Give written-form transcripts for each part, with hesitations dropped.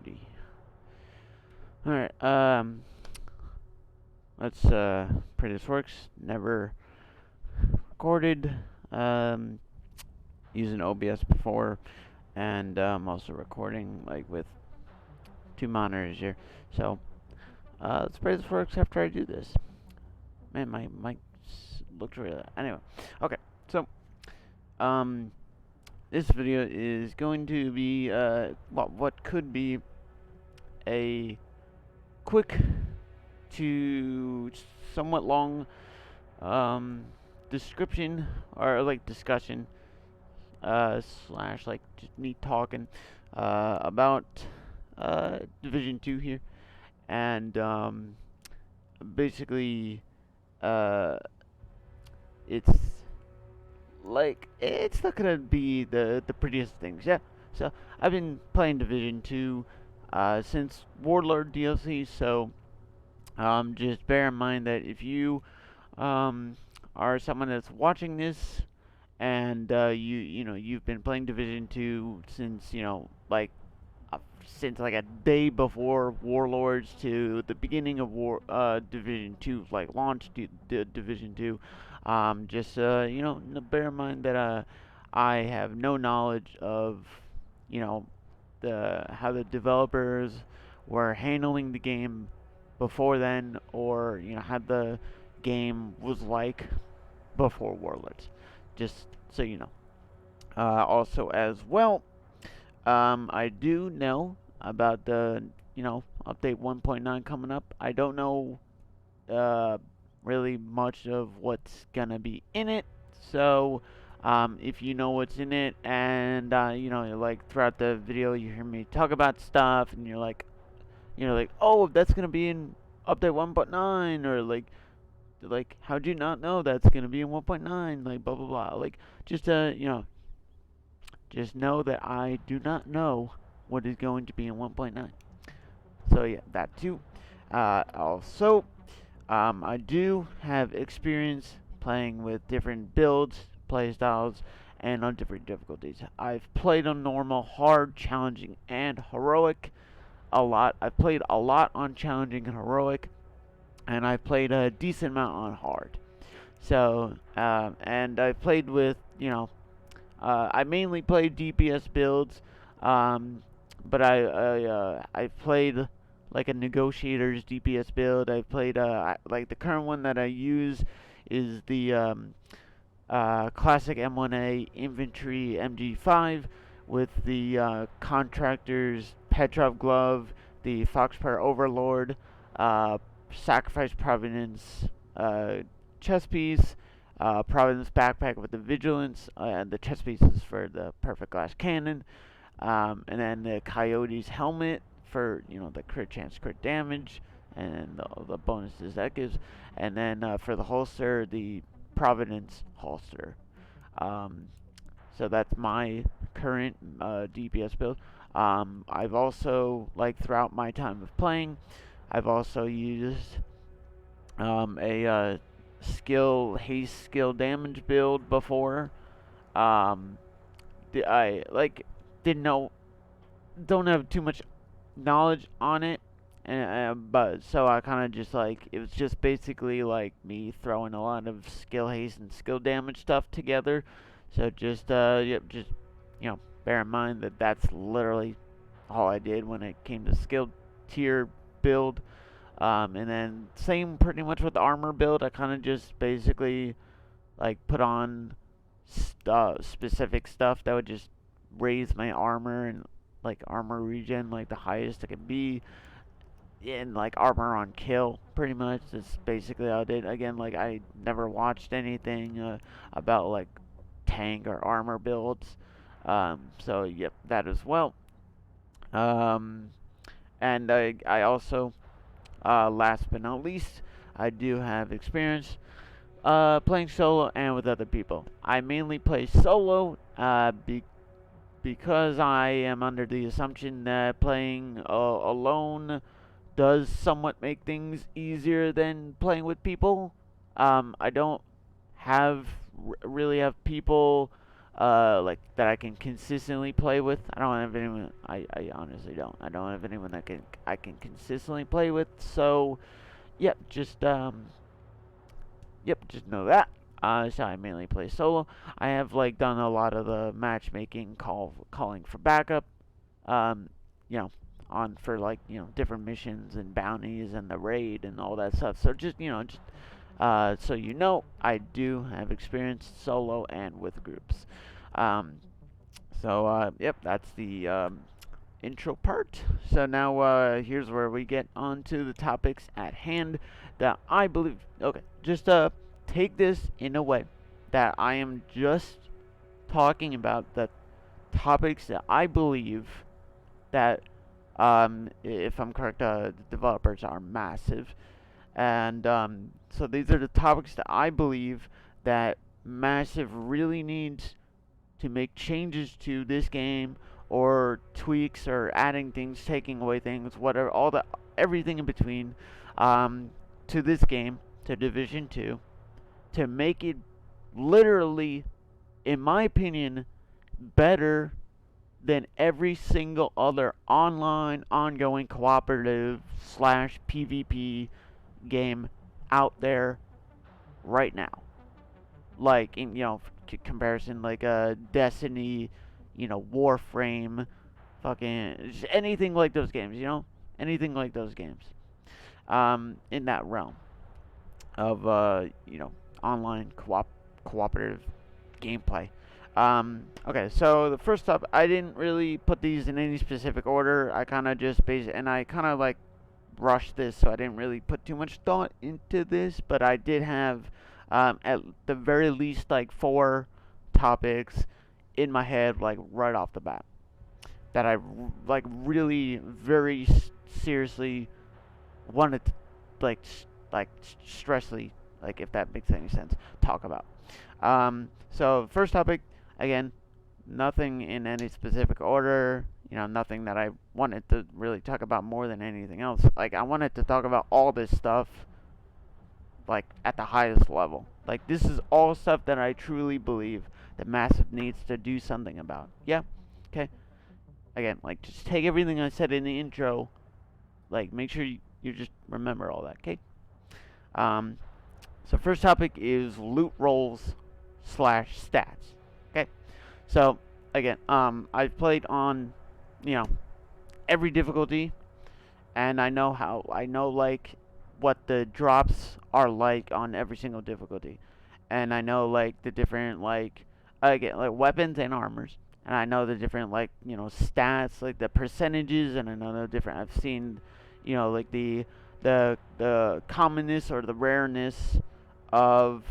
Alrighty. Alright, let's pray this works. Never recorded using OBS before, and also recording like with two monitors here. So let's pray this works after I do this. Man, my mic looks really. Anyway, okay. So this video is going to be what could be a quick to somewhat long description or like discussion slash like just me talking about Division 2 here, and basically it's like it's not gonna be the prettiest things. Yeah, so I've been playing Division 2 since Warlord DLC, so just bear in mind that if you are someone that's watching this and you've been playing Division 2 since since like a day before Warlords to the beginning of Division 2, like launch Division 2, just bear in mind that I have no knowledge of the how the developers were handling the game before then, or how the game was like before Warlords. Just so you know. Also, as well, I do know about the update 1.9 coming up. I don't know really much of what's gonna be in it. So if you know what's in it, and like throughout the video you hear me talk about stuff, and you're like, oh, that's gonna be in update 1.9, or like how'd you not know that's gonna be in 1.9, like blah blah blah, like just just know that I do not know what is going to be in 1.9. So yeah, that too. Also, I do have experience playing with different builds, playstyles, and on different difficulties. I've played on normal, hard, challenging, and heroic a lot. I've played a lot on challenging and heroic, and I've played a decent amount on hard. So, and I've played with, I mainly played DPS builds, but I've played like a negotiator's DPS build. I've played like the current one that I use is the classic M1A infantry MG5 with the contractor's Petrov glove, the Foxfire Overlord, Sacrifice Providence chest piece, Providence backpack with the Vigilance, and the chest pieces for the Perfect Glass Cannon, and then the Coyote's helmet for the crit chance, crit damage, and the bonuses that gives, and then for the holster, the Providence holster. So that's my current DPS build. I've also, like throughout my time of playing, I've also used a haste skill damage build before. I didn't know, don't have too much knowledge on it, and but so I kind of just it was just basically like me throwing a lot of skill haste and skill damage stuff together. So just just bear in mind that that's literally all I did when it came to skill tier build. And then same pretty much with the armor build. I kind of just basically put on specific stuff that would just raise my armor and armor regen like the highest it can be, in armor on kill. Pretty much that's basically how I did. Again, I never watched anything about tank or armor builds. So yep, that as well. And I also last but not least, I do have experience playing solo and with other people. I mainly play solo because I am under the assumption that playing alone does somewhat make things easier than playing with people. I don't really have people like that I can consistently play with. I don't have anyone. I honestly don't. I don't have anyone that I can consistently play with. So yep, just know that. So I mainly play solo. I have like done a lot of the matchmaking, calling for backup. Um, you know, on for like different missions and bounties and the raid and all that stuff. So just so I do have experience solo and with groups. Um, yep, that's the intro part. So now here's where we get on to the topics at hand that I believe. Okay, just take this in a way that I am just talking about the topics that I believe that, if I'm correct, the developers are massive, and so these are the topics that I believe that massive really needs to make changes to this game, or tweaks, or adding things, taking away things, whatever, all the everything in between, um, to this game, to Division 2, to make it literally, in my opinion, better than every single other online, ongoing, cooperative slash PvP game out there right now. Like in comparison, like Destiny, Warframe, fucking just anything like those games. Anything like those games. In that realm of online cooperative gameplay. Okay, so the first up, I didn't really put these in any specific order. I kind of just and I kind of like rushed this, so I didn't really put too much thought into this. But I did have, at the very least, like 4 topics in my head, like right off the bat, that I like really very seriously wanted to, like stressly, like, if that makes any sense, talk about. So first topic, again, nothing in any specific order. Nothing that I wanted to really talk about more than anything else. Like, I wanted to talk about all this stuff, like, at the highest level. Like, this is all stuff that I truly believe that Massive needs to do something about. Yeah? Okay? Again, like, just take everything I said in the intro, like, make sure you just remember all that, okay? Um, so first topic is loot rolls slash stats. Okay, so again, I've played on, you know, every difficulty, and I know like what the drops are like on every single difficulty, and I know like the different, like, again, like weapons and armors, and I know the different, like, stats, like the percentages, and I know the different. I've seen, like the commonness or the rareness of,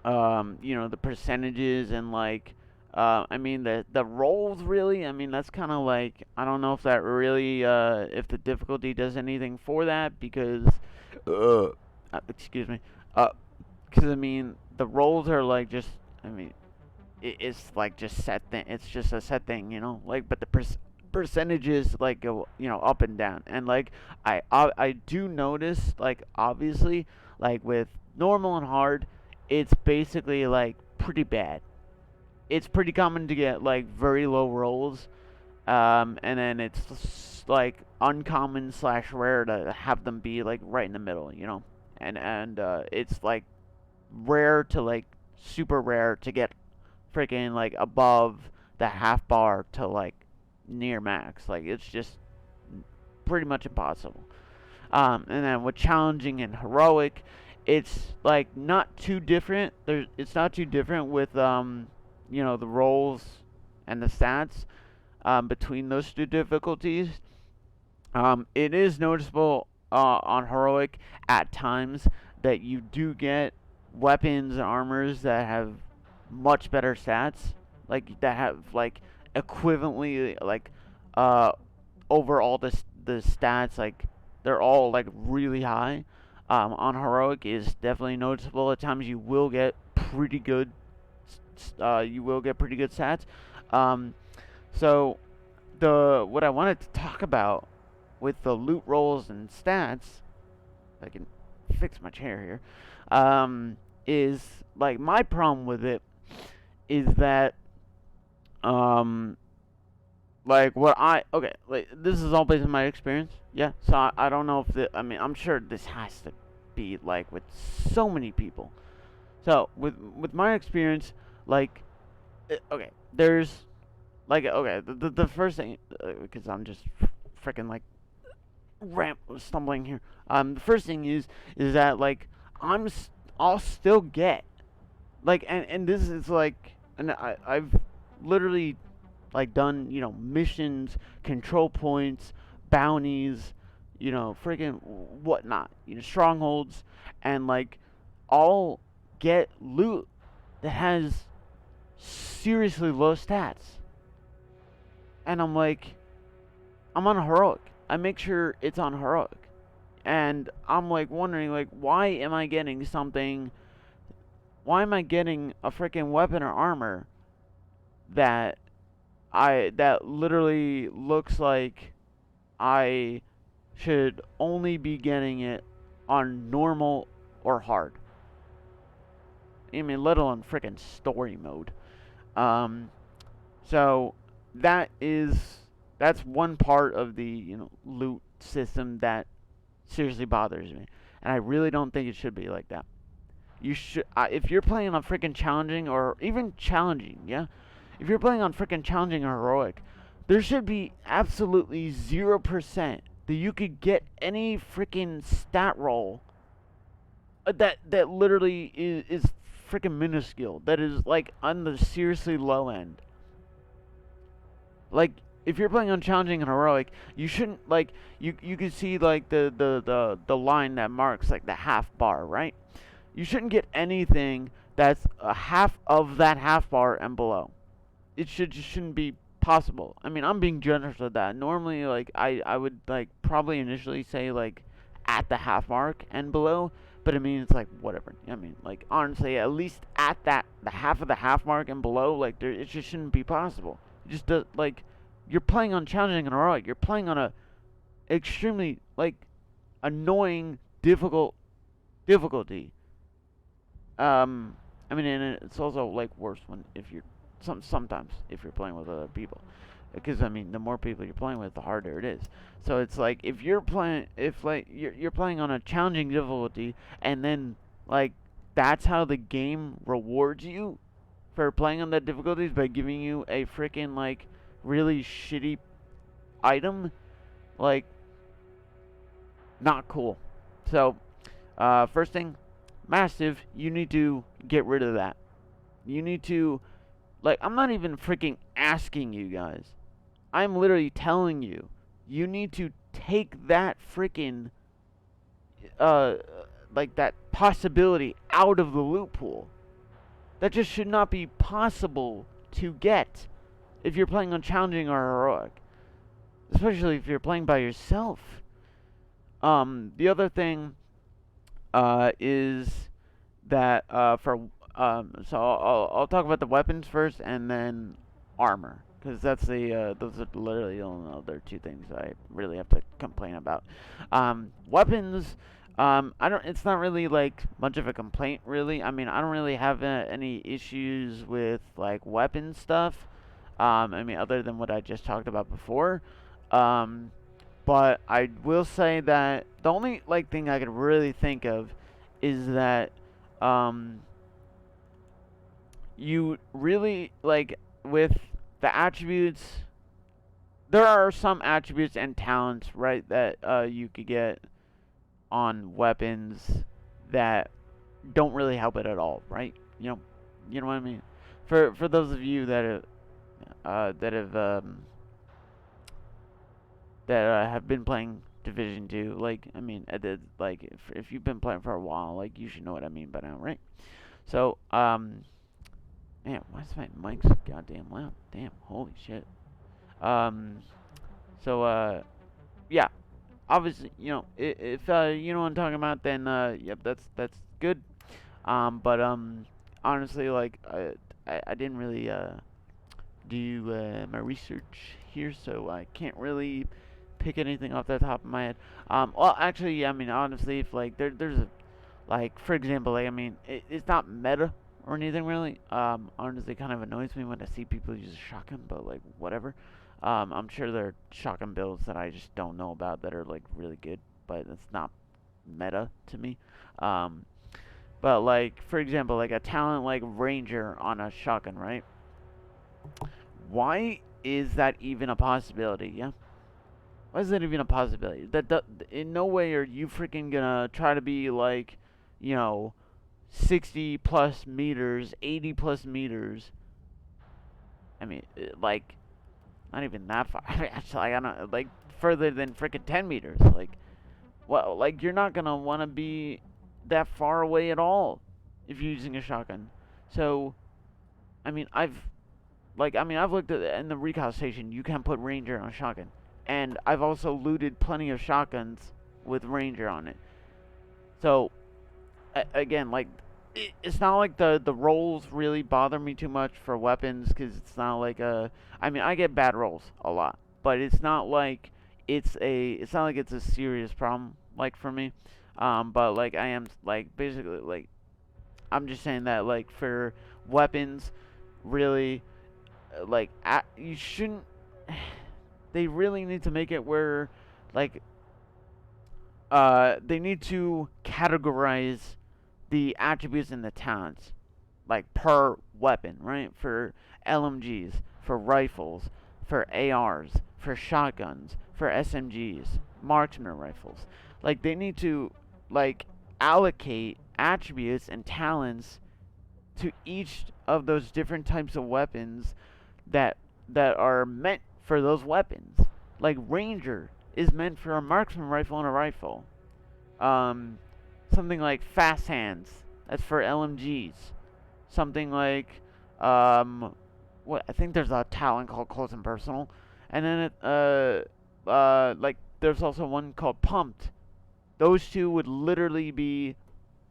the percentages, and like, I mean, the rolls, really. I mean, that's kind of like, I don't know if that really, if the difficulty does anything for that, because, excuse me, because I mean, the rolls are like just, I mean, it's like just set thing. It's just a set thing, like, but the percentages like go, up and down, and like, I do notice, like, obviously, like with normal and hard, it's basically like pretty bad. It's pretty common to get like very low rolls, and then it's like uncommon slash rare to have them be like right in the middle, and it's like rare to like super rare to get freaking like above the half bar to like near max. Like, it's just pretty much impossible. And then with challenging and heroic, it's like not too different. It's not too different with the rolls and the stats, between those two difficulties. It is noticeable, on heroic at times, that you do get weapons and armors that have much better stats, like that have like equivalently, like, uh over all the stats, like they're all like really high. On heroic is definitely noticeable. At times you will get pretty good stats. Um, so the what I wanted to talk about with the loot rolls and stats, if I can fix my chair here, is like my problem with it is that um like what I okay, like this is all based on my experience. Yeah. So I don't know if I mean, I'm sure this has to be like with so many people. So with my experience, like okay, there's like okay, the first thing because I'm just freaking like stumbling here. The first thing is that like I'm I'll still get like and this is like and I've literally like done missions, control points, bounties, freaking whatnot, strongholds, and like I'll get loot that has seriously low stats, and I'm like I'm on heroic. I make sure it's on heroic, and I'm like wondering like why am I getting a freaking weapon or armor that that literally looks like I should only be getting it on normal or hard. I mean, let alone freaking story mode. Um, so that is that's one part of the loot system that seriously bothers me, and I really don't think it should be like that. You should if you're playing on freaking challenging or even challenging, yeah. If you're playing on freaking challenging or heroic, there should be absolutely 0% that you could get any freaking stat roll that literally is freaking minuscule. That is like on the seriously low end. Like if you're playing on challenging and heroic, you shouldn't like you can see like the line that marks like the half bar, right? You shouldn't get anything that's a half of that half bar and below. It just shouldn't be possible. I mean, I'm being generous with that. Normally, like I would like probably initially say like at the half mark and below, but I mean it's like whatever. I mean, like honestly, at least at that the half of the half mark and below, like it just shouldn't be possible. It just does like you're playing on challenging and heroic. You're playing on a extremely like annoying difficulty. I mean, and it's also like worse when if you're sometimes if you're playing with other people, because I mean, the more people you're playing with, the harder it is. So it's like if you're playing, if like you're playing on a challenging difficulty, and then like that's how the game rewards you for playing on that difficulties by giving you a freaking like really shitty item, like not cool. So, first thing, massive, you need to get rid of that. You need to, like, I'm not even freaking asking you guys. I'm literally telling you. You need to take that freaking, uh, like, that possibility out of the loot pool. That just should not be possible to get if you're playing on challenging or heroic. Especially if you're playing by yourself. The other thing, is that for so I'll talk about the weapons first and then armor because that's the those are literally the only other two things I really have to complain about. Weapons, I don't. It's not really like much of a complaint really. I mean, I don't really have any issues with like weapon stuff. I mean, other than what I just talked about before. Um, but I will say that the only like thing I could really think of is that um, you really like with the attributes. There are some attributes and talents, right, that you could get on weapons that don't really help it at all, right? You know what I mean. For those of you that have have been playing Division Two. Like, I mean, like if you've been playing for a while, like you should know what I mean by now, right? So, man, why is my mic so goddamn loud? Damn, holy shit. Um, so, yeah, obviously, if you know what I'm talking about, then yep, that's good. But honestly, like I didn't really do my research here, so I can't really pick anything off the top of my head. Well, actually, I mean, honestly, if like there's a, like for example, like I mean, it's not meta, or anything really. Honestly, kind of annoys me when I see people use a shotgun, but like whatever. I'm sure there are shotgun builds that I just don't know about that are like really good, but it's not meta to me. Um, but like for example, like a talent like Ranger on a shotgun, right? Why is that even a possibility? Yeah. Why is that even a possibility? That in no way are you freaking gonna try to be like, you know, 60 plus meters, 80 plus meters. I mean, like not even that far. I mean, actually, I don't know, like further than freaking 10 meters. Like, well, like you're not gonna want to be that far away at all if you're using a shotgun. So, I mean, I've looked at in the recall station. You can put Ranger on a shotgun, and I've also looted plenty of shotguns with Ranger on it. So, again, like it's not like the rolls really bother me too much for weapons because it's not like a. I mean, I get bad rolls a lot, but it's not like it's not like it's a serious problem like for me. But like I am like basically like I'm just saying that like for weapons, really like you shouldn't. They really need to make it where like they need to categorize the attributes and the talents like per weapon, right? For LMGs, for rifles, for ARs, for shotguns, for SMGs, marksman rifles. Like they need to like allocate attributes and talents to each of those different types of weapons that that are meant for those weapons. Like Ranger is meant for a marksman rifle and a rifle. Um, Something like Fast Hands, that's for LMGs. Something like, what I think there's a talent called Close and Personal, and then like there's also one called Pumped. Those two would literally be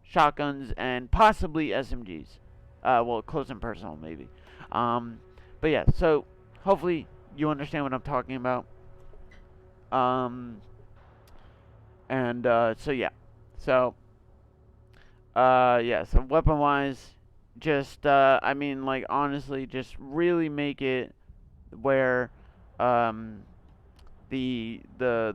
shotguns and possibly SMGs. Well, Close and Personal maybe. Um, but yeah, so hopefully you understand what I'm talking about. Um, and so yeah, so yeah, so weapon wise, just I mean like honestly, just really make it where um the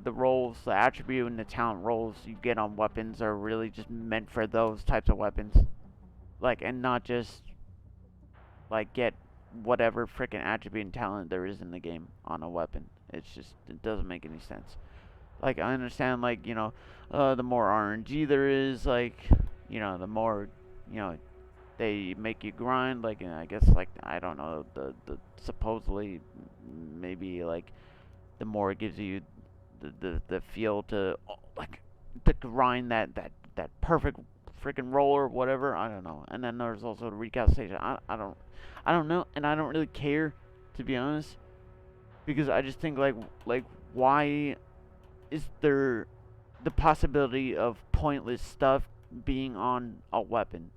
roles, the attribute and the talent roles you get on weapons are really just meant for those types of weapons. Like and not just like get whatever freaking attribute and talent there is in the game on a weapon. It's just it doesn't make any sense. Like I understand like, the more RNG there is, like, the more, you know, they make you grind, like, and I guess like I don't know, the supposedly maybe like the more it gives you the feel to like to grind that perfect freaking roll or whatever. I don't know. And then there's also the recast station. I don't know, and I don't really care to be honest because I just think like why is there the possibility of pointless stuff being on a weapon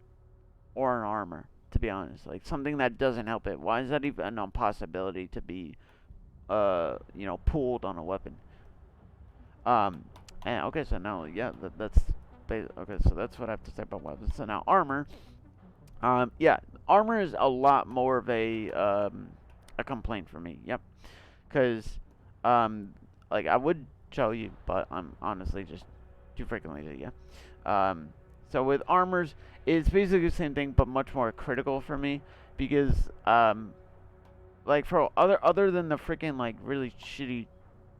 or an armor? To be honest, like something that doesn't help it. Why is that even a possibility to be, pulled on a weapon? Um, and okay, so now yeah, okay. So that's what I have to say about weapons. So now armor. Yeah, armor is a lot more of a complaint for me. Yep, because like I would show you, but I'm honestly just too freaking lazy. Yeah. So with armors, it's basically the same thing, but much more critical for me because like for other than the freaking like really shitty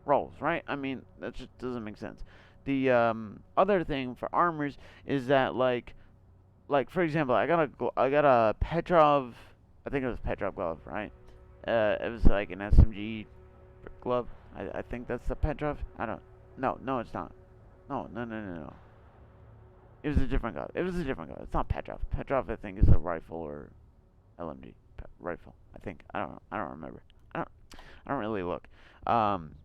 rolls, right? I mean that just doesn't make sense. The other thing for armors is that like for example, I got a Petrov, I think it was Petrov glove, right? It was like an SMG glove. I think that's the Petrov. I don't. No, it's not. No. It was a different glove. It was a different glove. It's not Petrov. Petrov, I think, is a rifle or LMG rifle. I think. I don't. I don't remember. I don't. I don't really look. Um.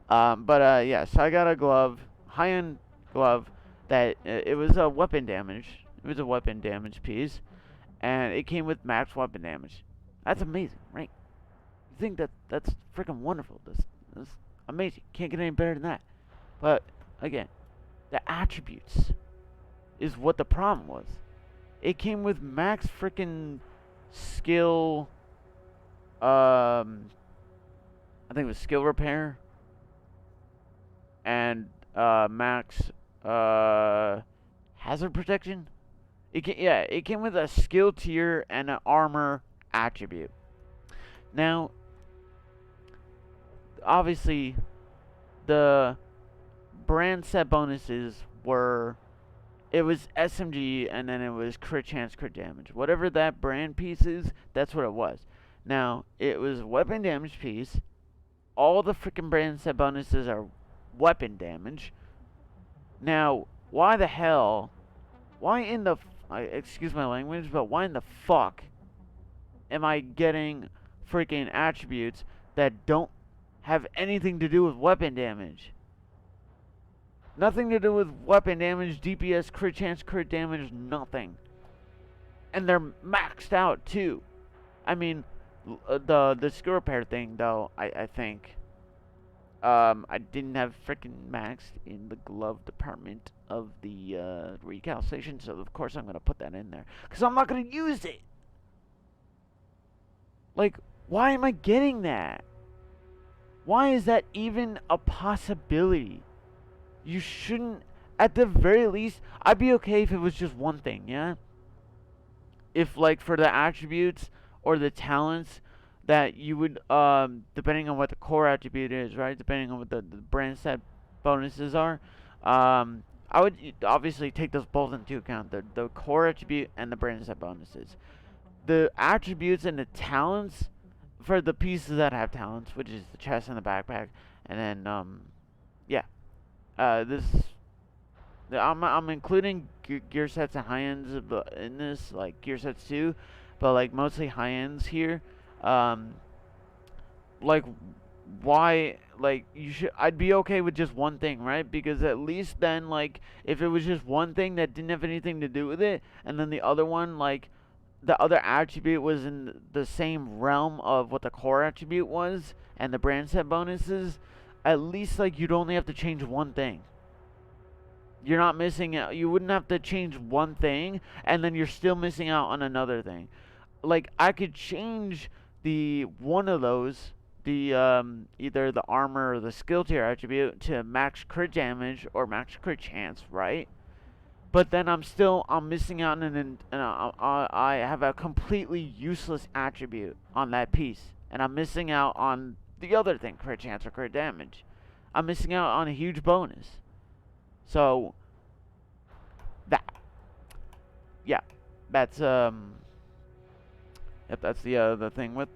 But yeah. So I got a glove, high-end glove that it was a weapon damage. It was a weapon damage piece, and it came with max weapon damage. That's amazing, right? You think that's freaking wonderful. That's amazing. Can't get any better than that. But again, the attributes is what the problem was. it came with max freaking skill. I think it was skill repair and max uh, hazard protection. It came with a skill tier and an armor attribute. Now, obviously, the brand set bonuses were it was SMG and then it was crit chance, crit damage. Whatever that brand piece is, that's what it was. Now, it was weapon damage piece. All the freaking brand set bonuses are weapon damage. Now, why the hell? Why in the excuse my language, but why in the fuck am I getting freaking attributes that don't have anything to do with weapon damage? Nothing to do with weapon damage, DPS, crit chance, crit damage, nothing. And they're maxed out too. I mean, the skill repair thing though, I think I didn't have freaking maxed in the glove department of the recal station, so of course I'm gonna put that in there because I'm not gonna use it. Like, why am I getting that? Why is that even a possibility? You shouldn't. At the very least, I'd be okay if it was just one thing, yeah? If, like, for the attributes or the talents that you would, depending on what the core attribute is, right? Depending on what the brand set bonuses are, I would obviously take those both into account the core attribute and the brand set bonuses. The attributes and the talents for the pieces that have talents, which is the chest and the backpack, and then, yeah. This I'm including gear sets and high ends in this, like gear sets too, but like mostly high ends here. Um, like why? Like you should. I'd be okay with just one thing, right? Because at least then, like if it was just one thing that didn't have anything to do with it, and then the other one, like the other attribute was in the same realm of what the core attribute was, and the brand set bonuses. At least like you'd only have to change one thing. You're not missing out. You wouldn't have to change one thing and then you're still missing out on another thing. Like I could change the one of those, the either the armor or the skill tier attribute to max crit damage or max crit chance, right? But then I'm missing out on I have a completely useless attribute on that piece, and I'm missing out on the other thing, crit chance or crit damage. I'm missing out on a huge bonus. So that, yeah, that's if that's the thing with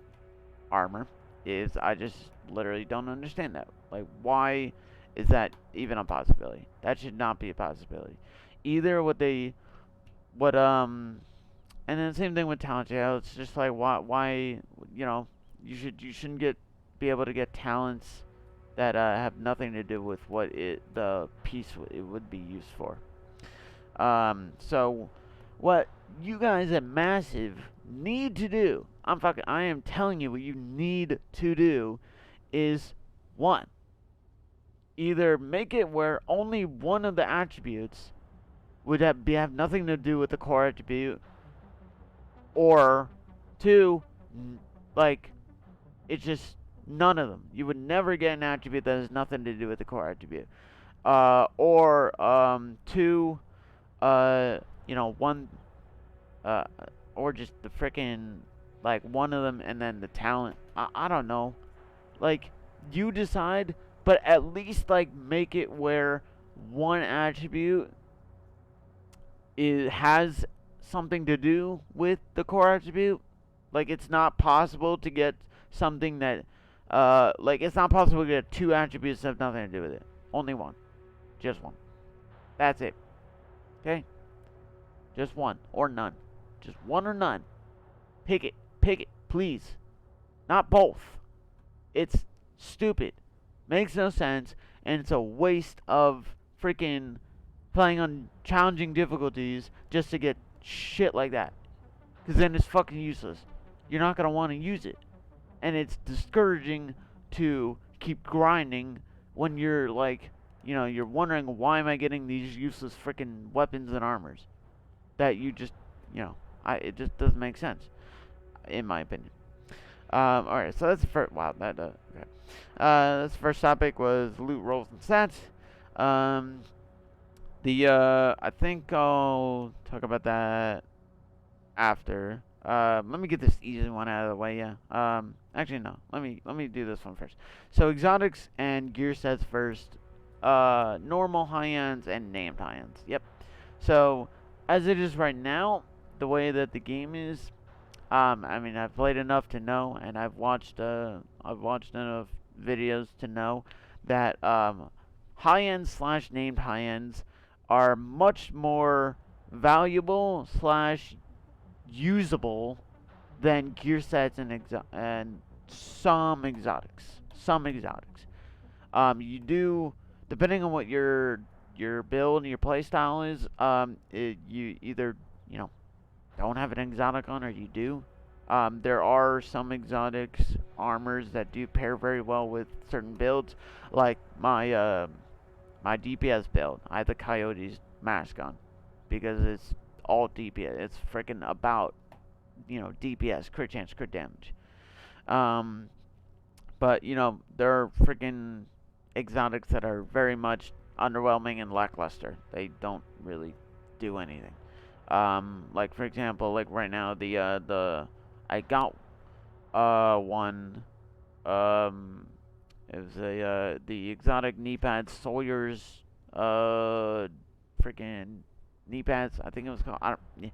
armor is I just literally don't understand that. Like, why is that even a possibility? That should not be a possibility. Either what and then the same thing with talent. Yeah, it's just like why you know you shouldn't be able to get talents that have nothing to do with what the piece it would be used for. So what you guys at Massive need to do, I am telling you what you need to do is one, either make it where only one of the attributes would have nothing to do with the core attribute, or two, like it's just none of them. You would never get an attribute that has nothing to do with the core attribute. Or two, one, uh, or just the frickin' like one of them and then the talent. I don't know. Like you decide, but at least like make it where one attribute has something to do with the core attribute. Like it's not possible to get something that like it's not possible to get two attributes that have nothing to do with it. Only one. Just one. That's it. Okay? Just one or none. Just one or none. Pick it. Pick it, please. Not both. It's stupid. Makes no sense and it's a waste of freaking playing on challenging difficulties just to get shit like that. Because then it's fucking useless. You're not going to want to use it. And it's discouraging to keep grinding when you're like, you're wondering why am I getting these useless freaking weapons and armors that you you know, it just doesn't make sense in my opinion. All right, so that's the first. Wow, that okay. That's the first topic was loot rolls and stats. Um, I think I'll talk about that after. Let me get this easy one out of the way. Yeah. Actually no. Let me do this one first. So exotics and gear sets first. Normal high ends and named high ends. Yep. So as it is right now, the way that the game is, I mean, I've played enough to know, and I've watched enough videos to know that high ends slash named high ends are much more valuable slash usable than gear sets and some exotics. Some exotics. You do depending on what your build and your play style is. You either you know don't have an exotic on or you do. There are some exotics armors that do pair very well with certain builds, like my DPS build. I have the Coyote's mask on because it's all DPS. It's freaking about DPS, crit chance, crit damage. Um, but there are freaking exotics that are very much underwhelming and lackluster. They don't really do anything. Like for example, like right now the I got one it was the exotic knee pads Sawyer's uh freaking knee pads. I think it was called. I don't. Yeah,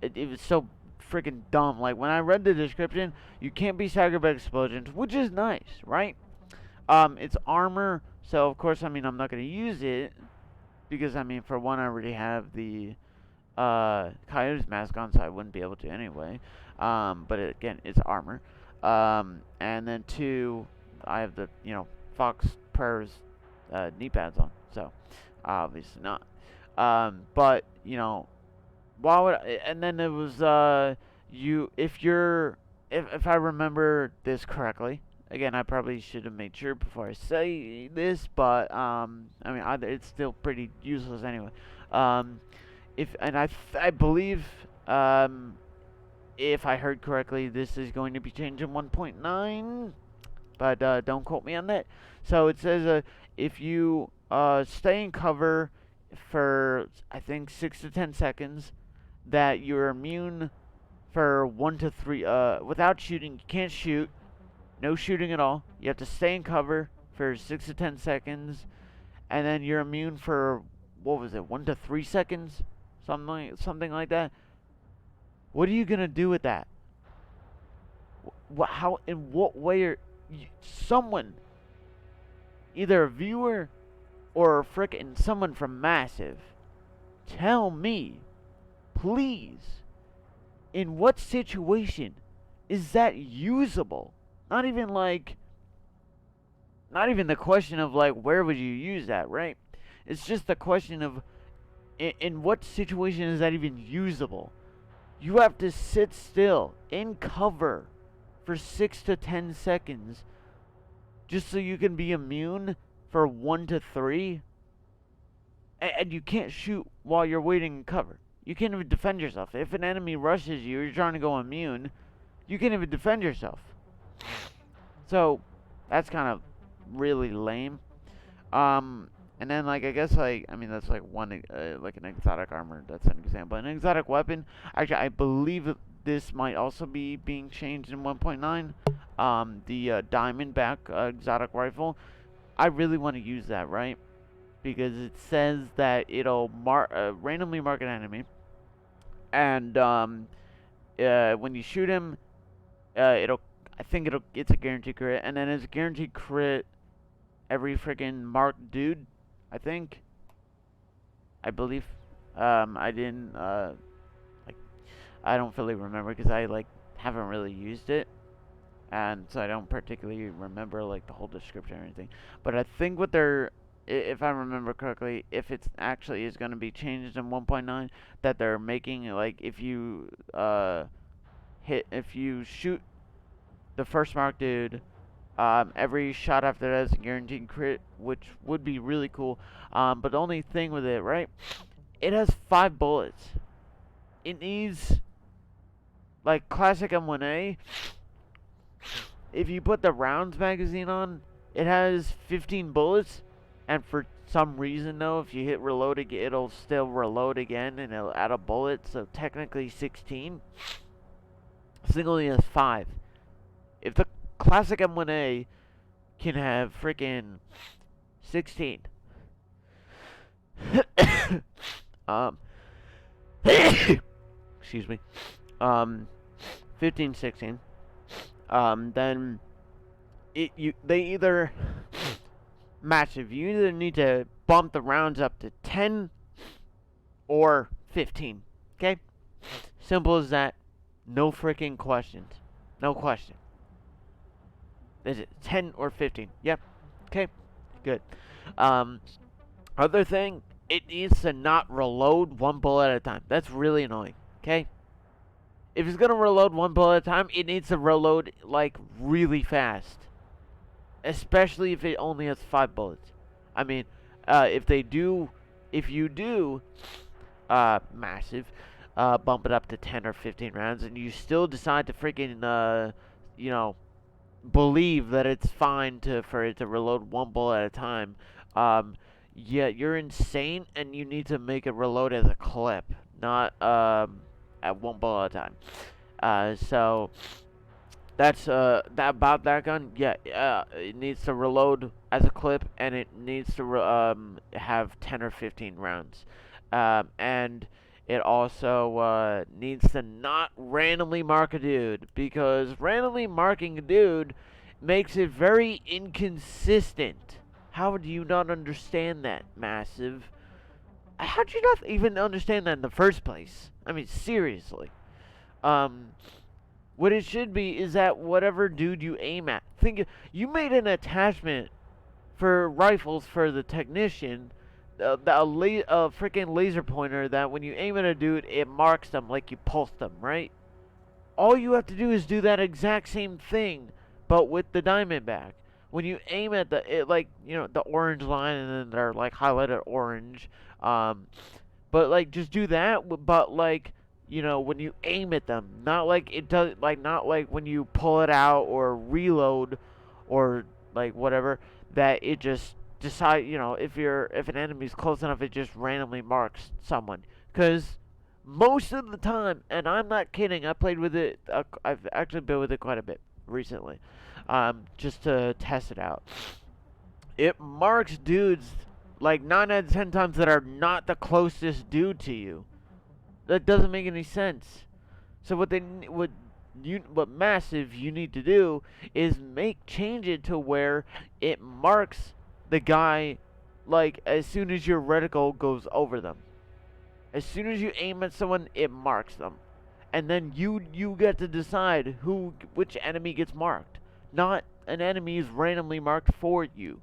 it was so freaking dumb. Like when I read the description, you can't be staggered by explosions, which is nice, right? It's armor, so of course, I mean, I'm not gonna use it because I mean, for one, I already have the Coyote's mask on, so I wouldn't be able to anyway. But again, it's armor. And then two, I have the Fox Prayers knee pads on, so obviously not. But why would and then it was you if I remember this correctly. Again, I probably should have made sure before I say this, but I mean, it's still pretty useless anyway. If and I believe if I heard correctly, this is going to be changed in 1.9, but don't quote me on that. So it says if you stay in cover for I think 6 to 10 seconds, that you're immune for 1 to 3 without shooting. You can't shoot, no shooting at all. You have to stay in cover for 6 to 10 seconds, and then you're immune for what was it, 1 to 3 seconds, something like that. What are you gonna do with that? How in what way are someone, either a viewer or frickin' someone from Massive, tell me, please, in what situation is that usable? Not even the question of like where would you use that, right? It's just the question of in what situation is that even usable? You have to sit still in cover for 6 to 10 seconds just so you can be immune for 1 to 3, and you can't shoot while you're waiting in cover. You can't even defend yourself. If an enemy rushes you, you're trying to go immune, you can't even defend yourself. So that's kind of really lame. And then like I guess I mean that's like one like an exotic armor. That's an example. An exotic weapon. Actually, I believe this might also be being changed in 1.9. The Diamondback exotic rifle. I really want to use that, right? Because it says that it'll randomly mark an enemy, and when you shoot him, it's a guaranteed crit, and then it's a guaranteed crit every freaking marked dude. I believe. I didn't like. I don't fully remember because I haven't really used it, and so I don't particularly remember like the whole description or anything. But I think what they're, if I remember correctly, if it's actually is going to be changed in 1.9, that they're making like if you shoot the first mark dude, every shot after that is a guaranteed crit, which would be really cool. But the only thing with it, right? It has 5 bullets. it needs, like classic M1A, if you put the rounds magazine on, it has 15 bullets, and for some reason though, if you hit reload again, it'll still reload again and it'll add a bullet, so technically 16. This thing only has 5. If the classic M1A can have freaking 16, um, excuse me, 15, 16, then they either massive. You either need to bump the rounds up to 10 or 15. Okay? Simple as that. No freaking questions. No question. Is it 10 or 15? Yep. Okay. Good. Um, Other thing, it needs to not reload one bullet at a time. That's really annoying. Okay? If it's gonna reload one bullet at a time, it needs to reload like really fast. Especially if it only has 5 bullets. I mean, if you do, massive, bump it up to 10 or 15 rounds, and you still decide to freaking, you know, believe that it's fine for it to reload one bullet at a time, yeah, you're insane, and you need to make it reload as a clip, not at one bullet at a time. So that's that about that gun. Yeah, it needs to reload as a clip, and it needs to have 10 or 15 rounds, and it also needs to not randomly mark a dude, because randomly marking a dude makes it very inconsistent. How do you not understand that, Massive? How would you not even understand that in the first place? I mean, seriously. Um, what it should be is that whatever dude you aim at, think you made an attachment for rifles for the technician, a freaking laser pointer that when you aim at a dude, it marks them like you pulsed them, right? All you have to do is do that exact same thing, but with the Diamondback. When you aim at the orange line, and then they're like highlighted orange, um, but like just do that, but like when you aim at them, not like it does, like not like when you pull it out or reload, or like whatever, that it just decide, if an enemy's close enough, it just randomly marks someone. Because most of the time, and I'm not kidding, I played with it. I've actually been with it quite a bit recently, just to test it out. It marks dudes like 9 out of 10 times that are not the closest dude to you. That doesn't make any sense. So what massive you need to do is change it to where it marks the guy like as soon as your reticle goes over them. As soon as you aim at someone, it marks them. And then you get to decide which enemy gets marked. Not an enemy is randomly marked for you.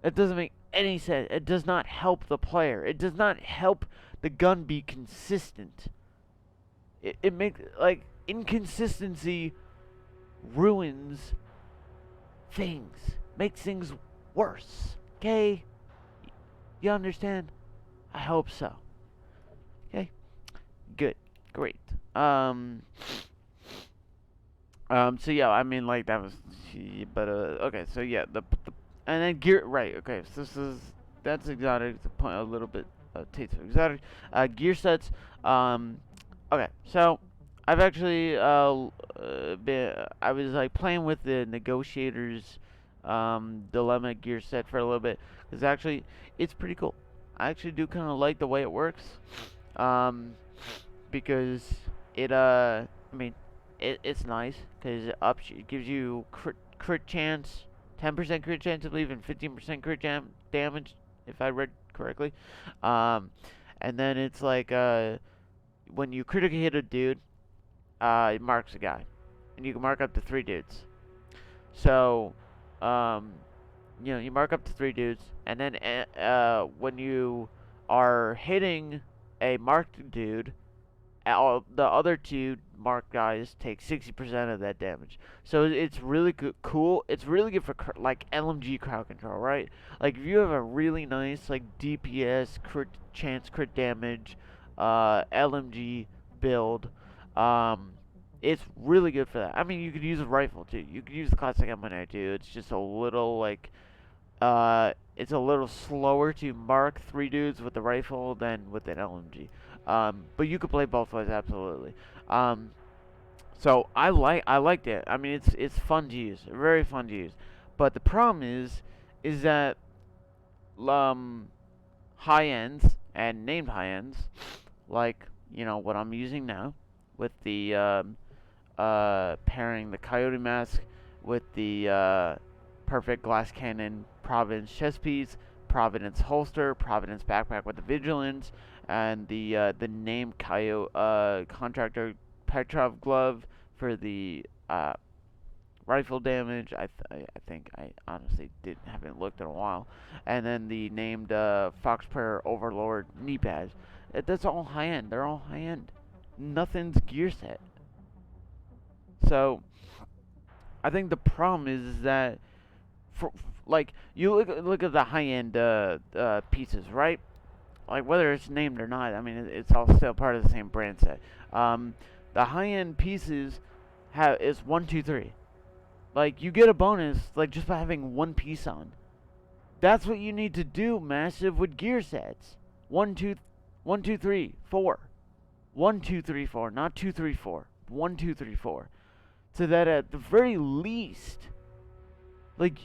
That doesn't make any sense. It does not help the player. It does not help the gun be consistent. It makes, like, inconsistency ruins things. Makes things worse. Okay? You understand? I hope so. Okay? Good. Great. So yeah, I mean, like, that was, but, okay, so yeah, and then gear, right, okay, so that's exotic, the point, a little bit, taste of exotic, gear sets, okay, so, I've actually, I was, like, playing with the Negotiator's, Dilemma gear set for a little bit, because actually, it's pretty cool. I actually do kind of like the way it works, because I mean, it's nice, because it gives you crit chance, 10% crit chance, I believe, and 15% crit damage, if I read correctly. And then it's like, when you critically hit a dude, it marks a guy. And you can mark up to 3 dudes. So, you mark up to 3 dudes, and then when you are hitting a marked dude, the other 2 marked guys take 60% of that damage. So it's really cool. It's really good for like LMG crowd control, right? Like if you have a really nice like DPS crit chance, crit damage, LMG build. Um, it's really good for that. I mean, you could use a rifle too. You could use the classic M19 too. It's just a little like it's a little slower to mark three dudes with the rifle than with an LMG. But you could play both ways absolutely. Um, so I liked it. I mean, it's fun to use, very fun to use. But the problem is that um high ends and named high ends, like what I'm using now, with the pairing the coyote mask with the perfect glass cannon Providence chest piece, Providence holster, Providence backpack with the vigilance, and the named coyote contractor Petrov glove for the rifle damage. I think I honestly haven't looked in a while, and then the named Fox Prayer Overlord knee pads. That's all high end. They're all high end. Nothing's gear set. So I think the problem is that like you look at the high end pieces, right? Like whether it's named or not. I mean, it's all still part of the same brand set. Um, the high end pieces have is 1, 2, 3. Like you get a bonus like just by having one piece on. That's what you need to do, massive with gear sets. 1, 2, 1, 2, 3, 4. 1, 2, 3, 4, not 2, 3, 4. 1, 2, 3, 4. So that at the very least, like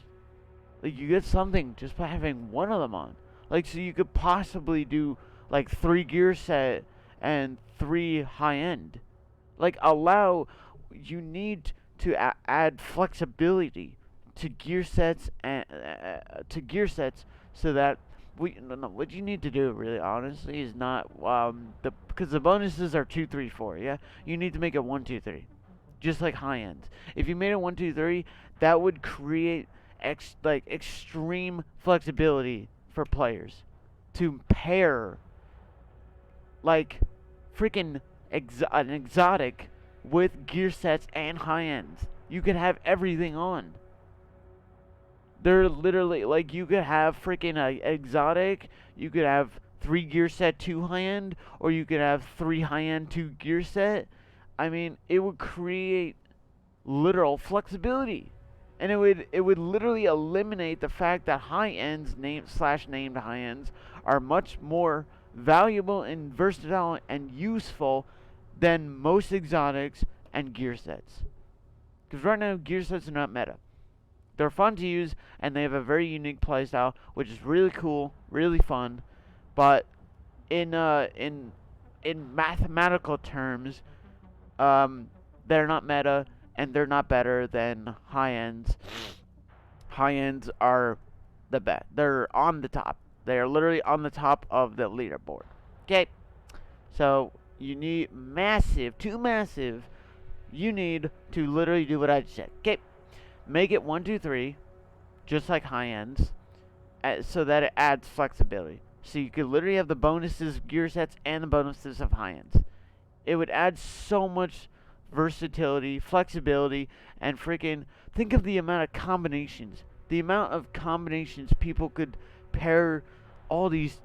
you get something just by having one of them on. Like so you could possibly do like 3 gear set and 3 high end. Like allow you need to add flexibility to gear sets and so that no, what you need to do really honestly is not the because the bonuses are 2, 3, 4. Yeah, you need to make it 1, 2, 3, just like high ends. If you made it 1, 2, 3, that would create extreme flexibility for players to pair like freaking an exotic with gear sets and high ends. You could have everything on. They're literally like you could have freaking a exotic. You could have 3 gear set, 2 high end, or you could have 3 high end, 2 gear set. I mean, it would create literal flexibility, and it would literally eliminate the fact that high ends named high ends are much more valuable and versatile and useful than most exotics and gear sets. Because right now, gear sets are not meta. They're fun to use, and they have a very unique playstyle, which is really cool, really fun. But in mathematical terms, they're not meta, and they're not better than high ends. High ends are the best. They're on the top. They are literally on the top of the leaderboard. Okay, so you need too massive. You need to literally do what I just said. Okay, make it 1, 2, 3, just like high ends, so that it adds flexibility. So you could literally have the bonuses of gear sets and the bonuses of high ends. It would add so much versatility, flexibility, and freaking think of the amount of combinations. The amount of combinations people could pair all these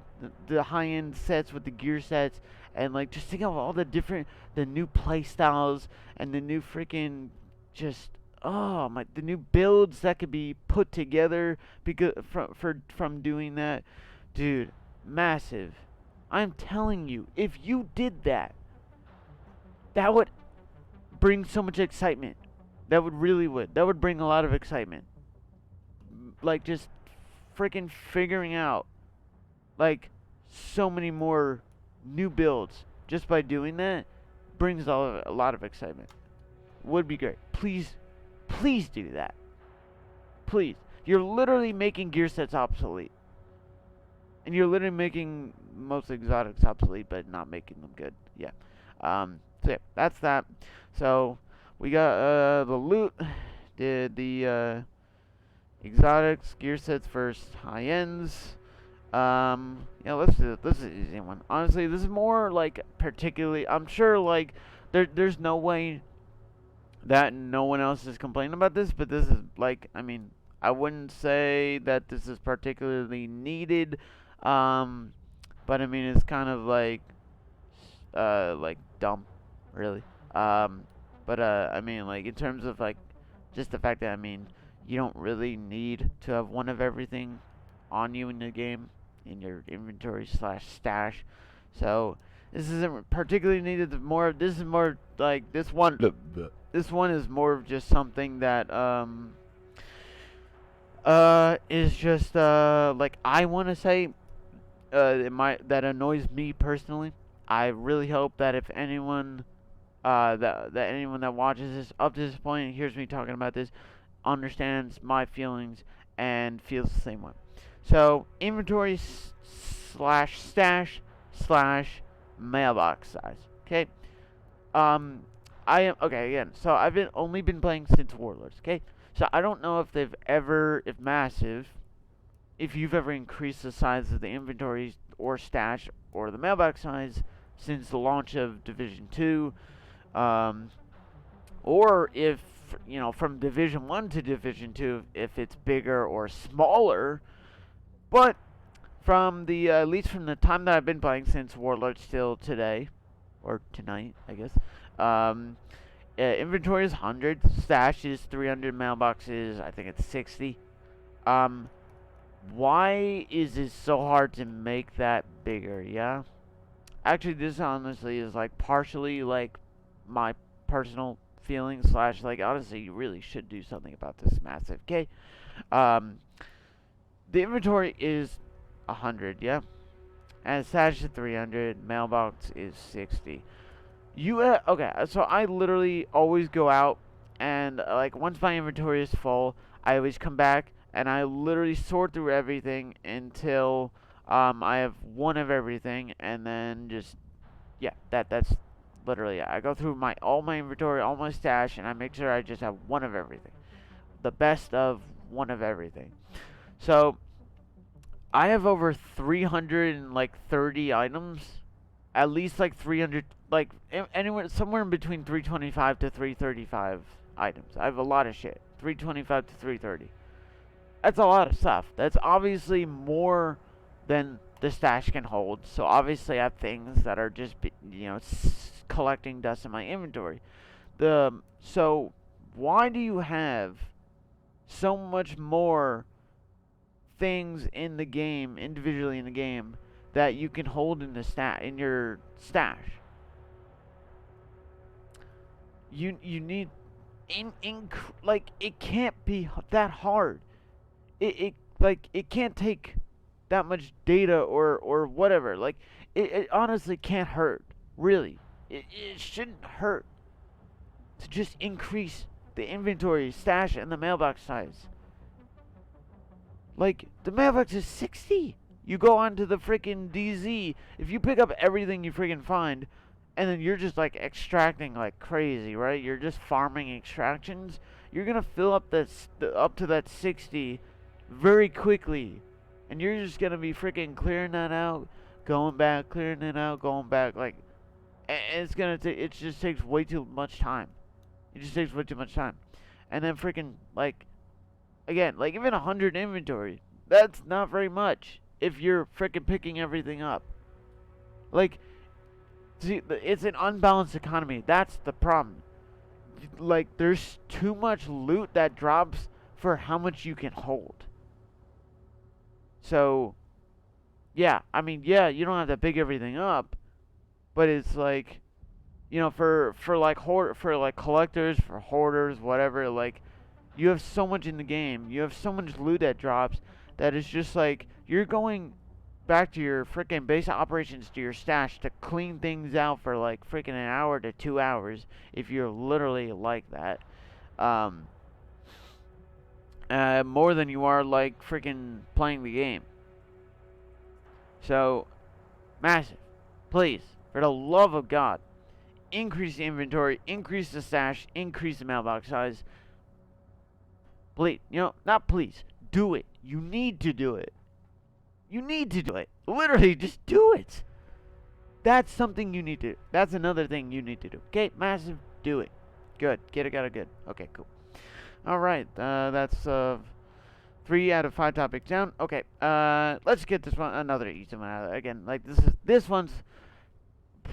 the high end sets with the gear sets, and like just think of all the new play styles and the new freaking just the new builds that could be put together because from doing that, dude, massive. I'm telling you, if you did that, that would bring so much excitement. That would really would. That would bring a lot of excitement. Like just freaking figuring out like so many more new builds just by doing that brings a lot of excitement. Would be great. Please do that. Please. You're literally making gear sets obsolete. And you're literally making most exotics obsolete, but not making them good. Yeah. So yeah, that's that. So we got the loot. Did the exotics, gear sets versus high ends. Yeah, let's do this. This is an easy one. Honestly, this is more like particularly. I'm sure like there's no way that no one else is complaining about this, but this is like I mean I wouldn't say that this is particularly needed, but I mean it's kind of like like dumb, really. Um, but I mean, like in terms of like just the fact that I mean, you don't really need to have one of everything on you in the game in your inventory slash stash. So this isn't particularly needed. More, this is more like this one. This one is more of just something that is just like I want to say that annoys me personally. I really hope that if anyone that anyone that watches this up to this point and hears me talking about this understands my feelings and feels the same way. So inventory slash stash slash mailbox size. Okay. Um, I am okay again. So I've been only been playing since Warlords. Okay. So I don't know if they've ever, if massive, if you've ever increased the size of the inventory or stash or the mailbox size since the launch of Division 2, um, or if, from Division 1 to Division 2, if it's bigger or smaller. But from the, at least from the time that I've been playing since Warlords till today, or tonight, I guess, inventory is 100, stash is 300, mailboxes, I think it's 60. Um, why is it so hard to make that bigger? Yeah, actually, this honestly is like partially like my personal feelings slash like honestly, you really should do something about this massive. Okay, um, the inventory is 100. Yeah, and stash is 300. Mailbox is 60. Okay, so I literally always go out and like once my inventory is full, I always come back and I literally sort through everything until I have one of everything, and then just yeah, that's literally it. I go through my all my inventory, all my stash, and I make sure I just have one of everything, the best of one of everything. So I have over 330 items, at least like 300, like anywhere somewhere in between 325 to 335 items. I have a lot of shit. 325 to 330. That's a lot of stuff. That's obviously more than the stash can hold. So obviously I have things that are just collecting dust in my inventory. So why do you have so much more things in the game, individually in the game, that you can hold in in your stash? You need like it can't be that hard. It like it can't take that much data or whatever. Like it honestly can't hurt. Really, it shouldn't hurt to just increase the inventory stash and the mailbox size. Like, the mailbox is 60. You go onto the freaking DZ. If you pick up everything you freaking find, and then you're just, like, extracting like crazy, right? You're just farming extractions. You're going to fill up up to that 60 very quickly. And you're just going to be freaking clearing that out, going back, clearing it out, going back. Like, and it's going to take, it just takes way too much time. It just takes way too much time. And then freaking, like, again, like even 100 inventory, that's not very much if you're freaking picking everything up. Like, see, it's an unbalanced economy. That's the problem. Like, there's too much loot that drops for how much you can hold. So, yeah, I mean, yeah, you don't have to pick everything up, but it's like, for like for like collectors, for hoarders, whatever, like you have so much in the game. You have so much loot that drops that it's just like you're going back to your freaking base operations to your stash to clean things out for like freaking an hour to 2 hours if you're literally like that. Um, More than you are like freaking playing the game. So, massive. Please, for the love of God, increase the inventory, increase the stash, increase the mailbox size. Please, not please. Do it. You need to do it. You need to do it. Literally, just do it. That's something you need to do. That's another thing you need to do. Okay, massive, do it. Good. Get it, got it, good. Okay, cool. Alright, that's 3 out of 5 topics down. Okay, let's get this one, another easy one out. Again, like this one's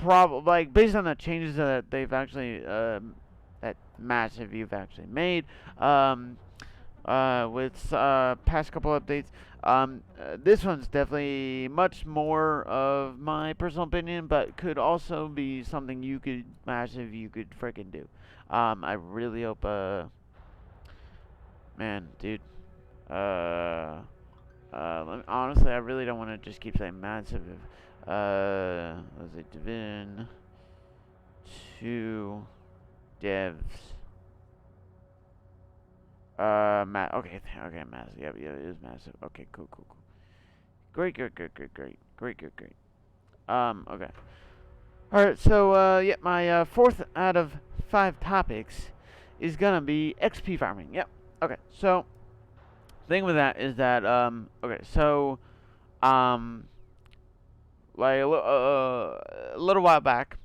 like based on the changes that they've actually that massive you've actually made with past couple updates. This one's definitely much more of my personal opinion, but could also be something you could freaking do. I really hope. Man, dude. Honestly, I really don't want to just keep saying massive. Let's see, Division 2 devs. Okay, massive. Yeah, it is massive. Okay, cool. Great. Okay. Alright, so, yeah, my fourth out of 5 topics is gonna be XP farming. Yep. Okay, so, thing with that is that, okay, so, um, like a little while back,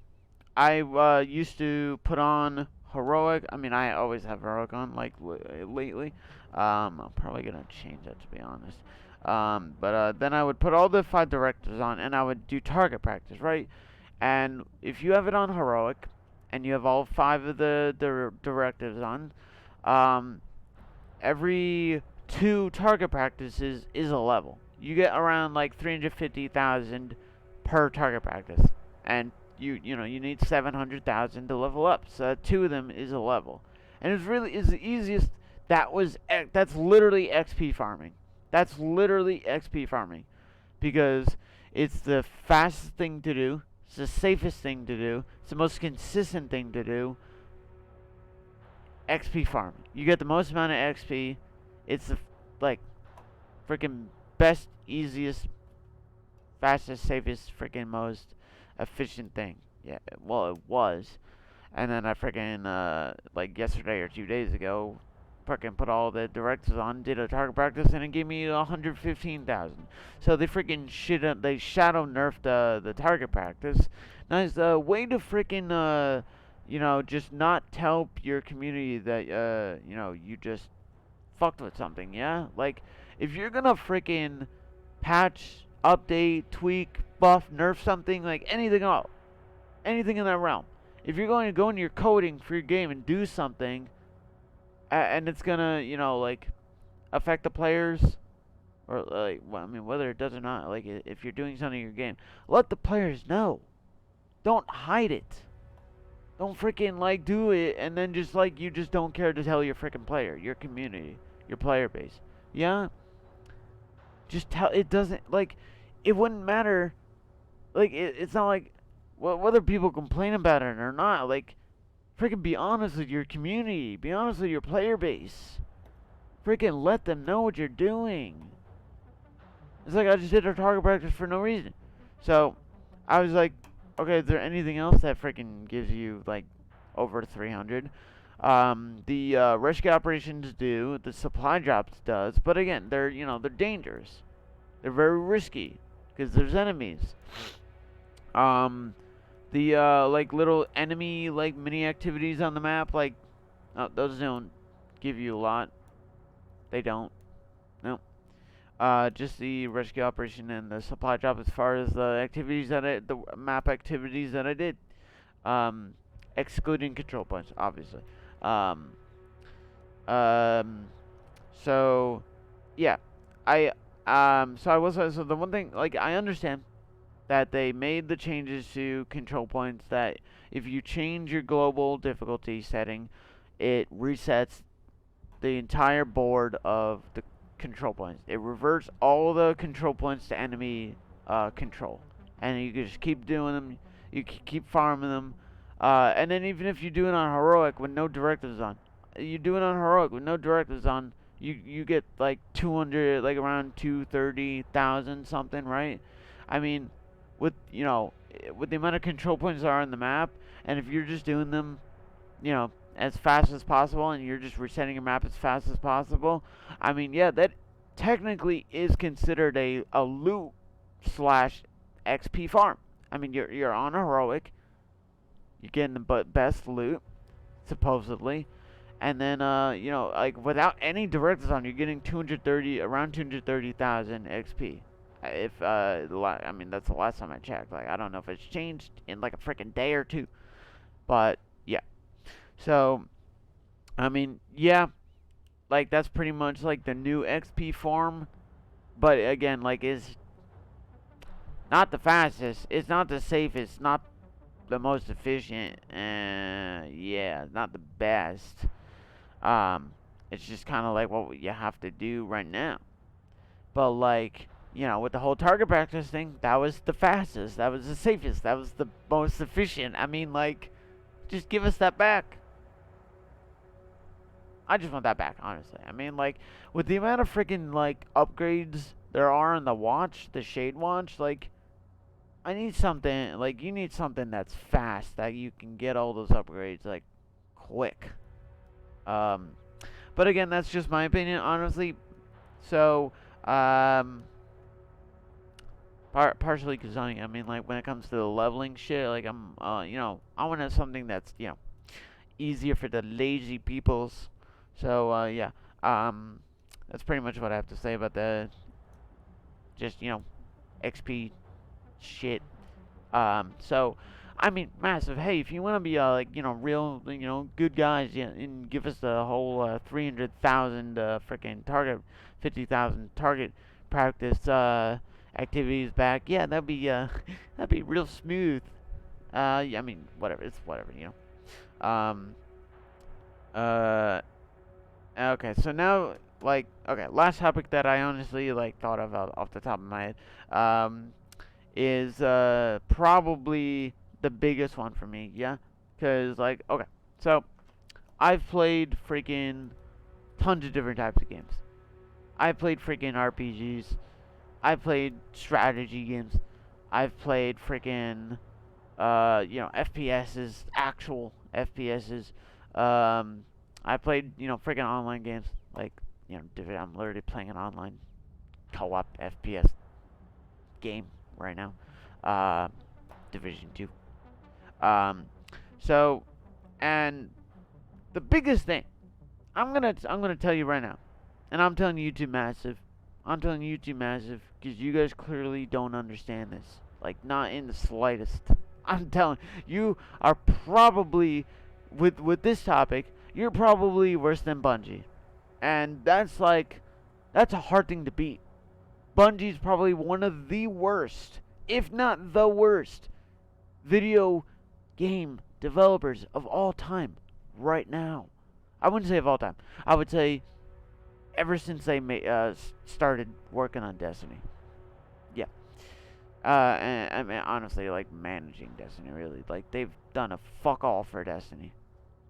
I used to put on heroic. I mean, I always have heroic on, like lately. I'm probably gonna change that to be honest. But then I would put all the 5 directives on, and I would do target practice, right? And if you have it on heroic, and you have all 5 of the directives on, um, every 2 target practices is a level. You get around like 350,000 per target practice, and you need 700,000 to level up. So 2 of them is a level, and it's the easiest. That's literally XP farming. That's literally XP farming, because it's the fastest thing to do. It's the safest thing to do. It's the most consistent thing to do. XP farming. You get the most amount of XP. It's the like freaking best, easiest, fastest, safest, freaking most efficient thing. Yeah, well, it was. And then I freaking like yesterday or 2 days ago, freaking put all the directives on, did a target practice, and it gave me 115,000. So they freaking they shadow nerfed the target practice. Nice way to freaking just not tell your community that you just fucked with something. Yeah, like if you're gonna freaking patch, update, tweak, buff, nerf something, like anything at all, anything in that realm. If you're going to go into your coding for your game and do something, and it's gonna, like affect the players, or like, well, I mean, whether it does or not, like if you're doing something in your game, let the players know. Don't hide it. Don't freaking like do it, and then just like you just don't care to tell your freaking player, your community, your player base. Yeah, just tell. It doesn't like. It wouldn't matter. Like it's not like whether people complain about it or not. Like, freaking be honest with your community. Be honest with your player base. Freaking let them know what you're doing. It's like I just did a target practice for no reason. So I was like, okay, is there anything else that freaking gives you like over 300? The rescue operations do. The supply drops does. But again, they're dangerous. They're very risky because there's enemies. The like little enemy like mini activities on the map, like those don't give you a lot. They don't. No. Just the rescue operation and the supply drop as far as the activities the map activities that I did. Excluding control points, obviously. Um, um, so yeah, so the one thing, like, I understand that they made the changes to control points, that if you change your global difficulty setting, it resets the entire board of the control points. It reverts all the control points to enemy control. And you can just keep doing them, you keep farming them. And then even if you do it on heroic with no directives on, you do it on heroic with no directives on, you get like 200, like around 230,000 something, right? I mean, with with the amount of control points that are on the map, and if you're just doing them, as fast as possible, and you're just resetting your map as fast as possible, I mean, yeah, that technically is considered a loot slash XP farm. I mean, you're on a heroic, you're getting the best loot, supposedly, and then like without any directives on, you're getting around 230,000 XP If I mean, that's the last time I checked. Like, I don't know if it's changed in like a freaking day or two, but yeah. So I mean, yeah, like that's pretty much like the new XP farm. But again, like, is not the fastest. It's not the safest. Not the most efficient. Yeah, not the best. Um, it's just kind of like what you have to do right now. But like, with the whole target practice thing, that was the fastest. That was the safest. That was the most efficient. I mean, like, just give us that back. I just want that back, honestly. I mean, like, with the amount of freaking like upgrades there are in the watch, the Shade Watch, like, I need something. Like, you need something that's fast that you can get all those upgrades like quick. Um, but again, that's just my opinion, honestly. So, partially because I mean, like, when it comes to the leveling shit, like, I want to have something that's, easier for the lazy peoples. So, yeah, um, that's pretty much what I have to say about the just, XP shit. So, I mean, massive. Hey, if you want to be like, real, good guys, yeah, and give us the whole 300,000 freaking target, 50,000 target practice activities back, yeah, that'd be that'd be real smooth. Yeah, I mean, whatever. It's whatever. Uh. Okay, so now, like, okay, last topic that I honestly like thought of off the top of my head. Is probably the biggest one for me, yeah? Because, like, okay, so I've played freaking tons of different types of games. I've played freaking RPGs. I've played strategy games. I've played freaking, FPSs, actual FPSs. Um, I played, freaking online games. Like, I'm literally playing an online co-op FPS game right now. Uh, Division 2. Um, so, and the biggest thing, I'm gonna tell you right now, and I'm telling you two massive. I'm telling you two massive because you guys clearly don't understand this. Like, not in the slightest. I'm telling you are probably with this topic. You're probably worse than Bungie, and that's a hard thing to beat. Bungie's probably one of the worst, if not the worst, video game developers of all time right now. I wouldn't say of all time. I would say ever since they started working on Destiny. Yeah. And I mean, honestly, like, managing Destiny, really. Like, they've done a fuck all for Destiny.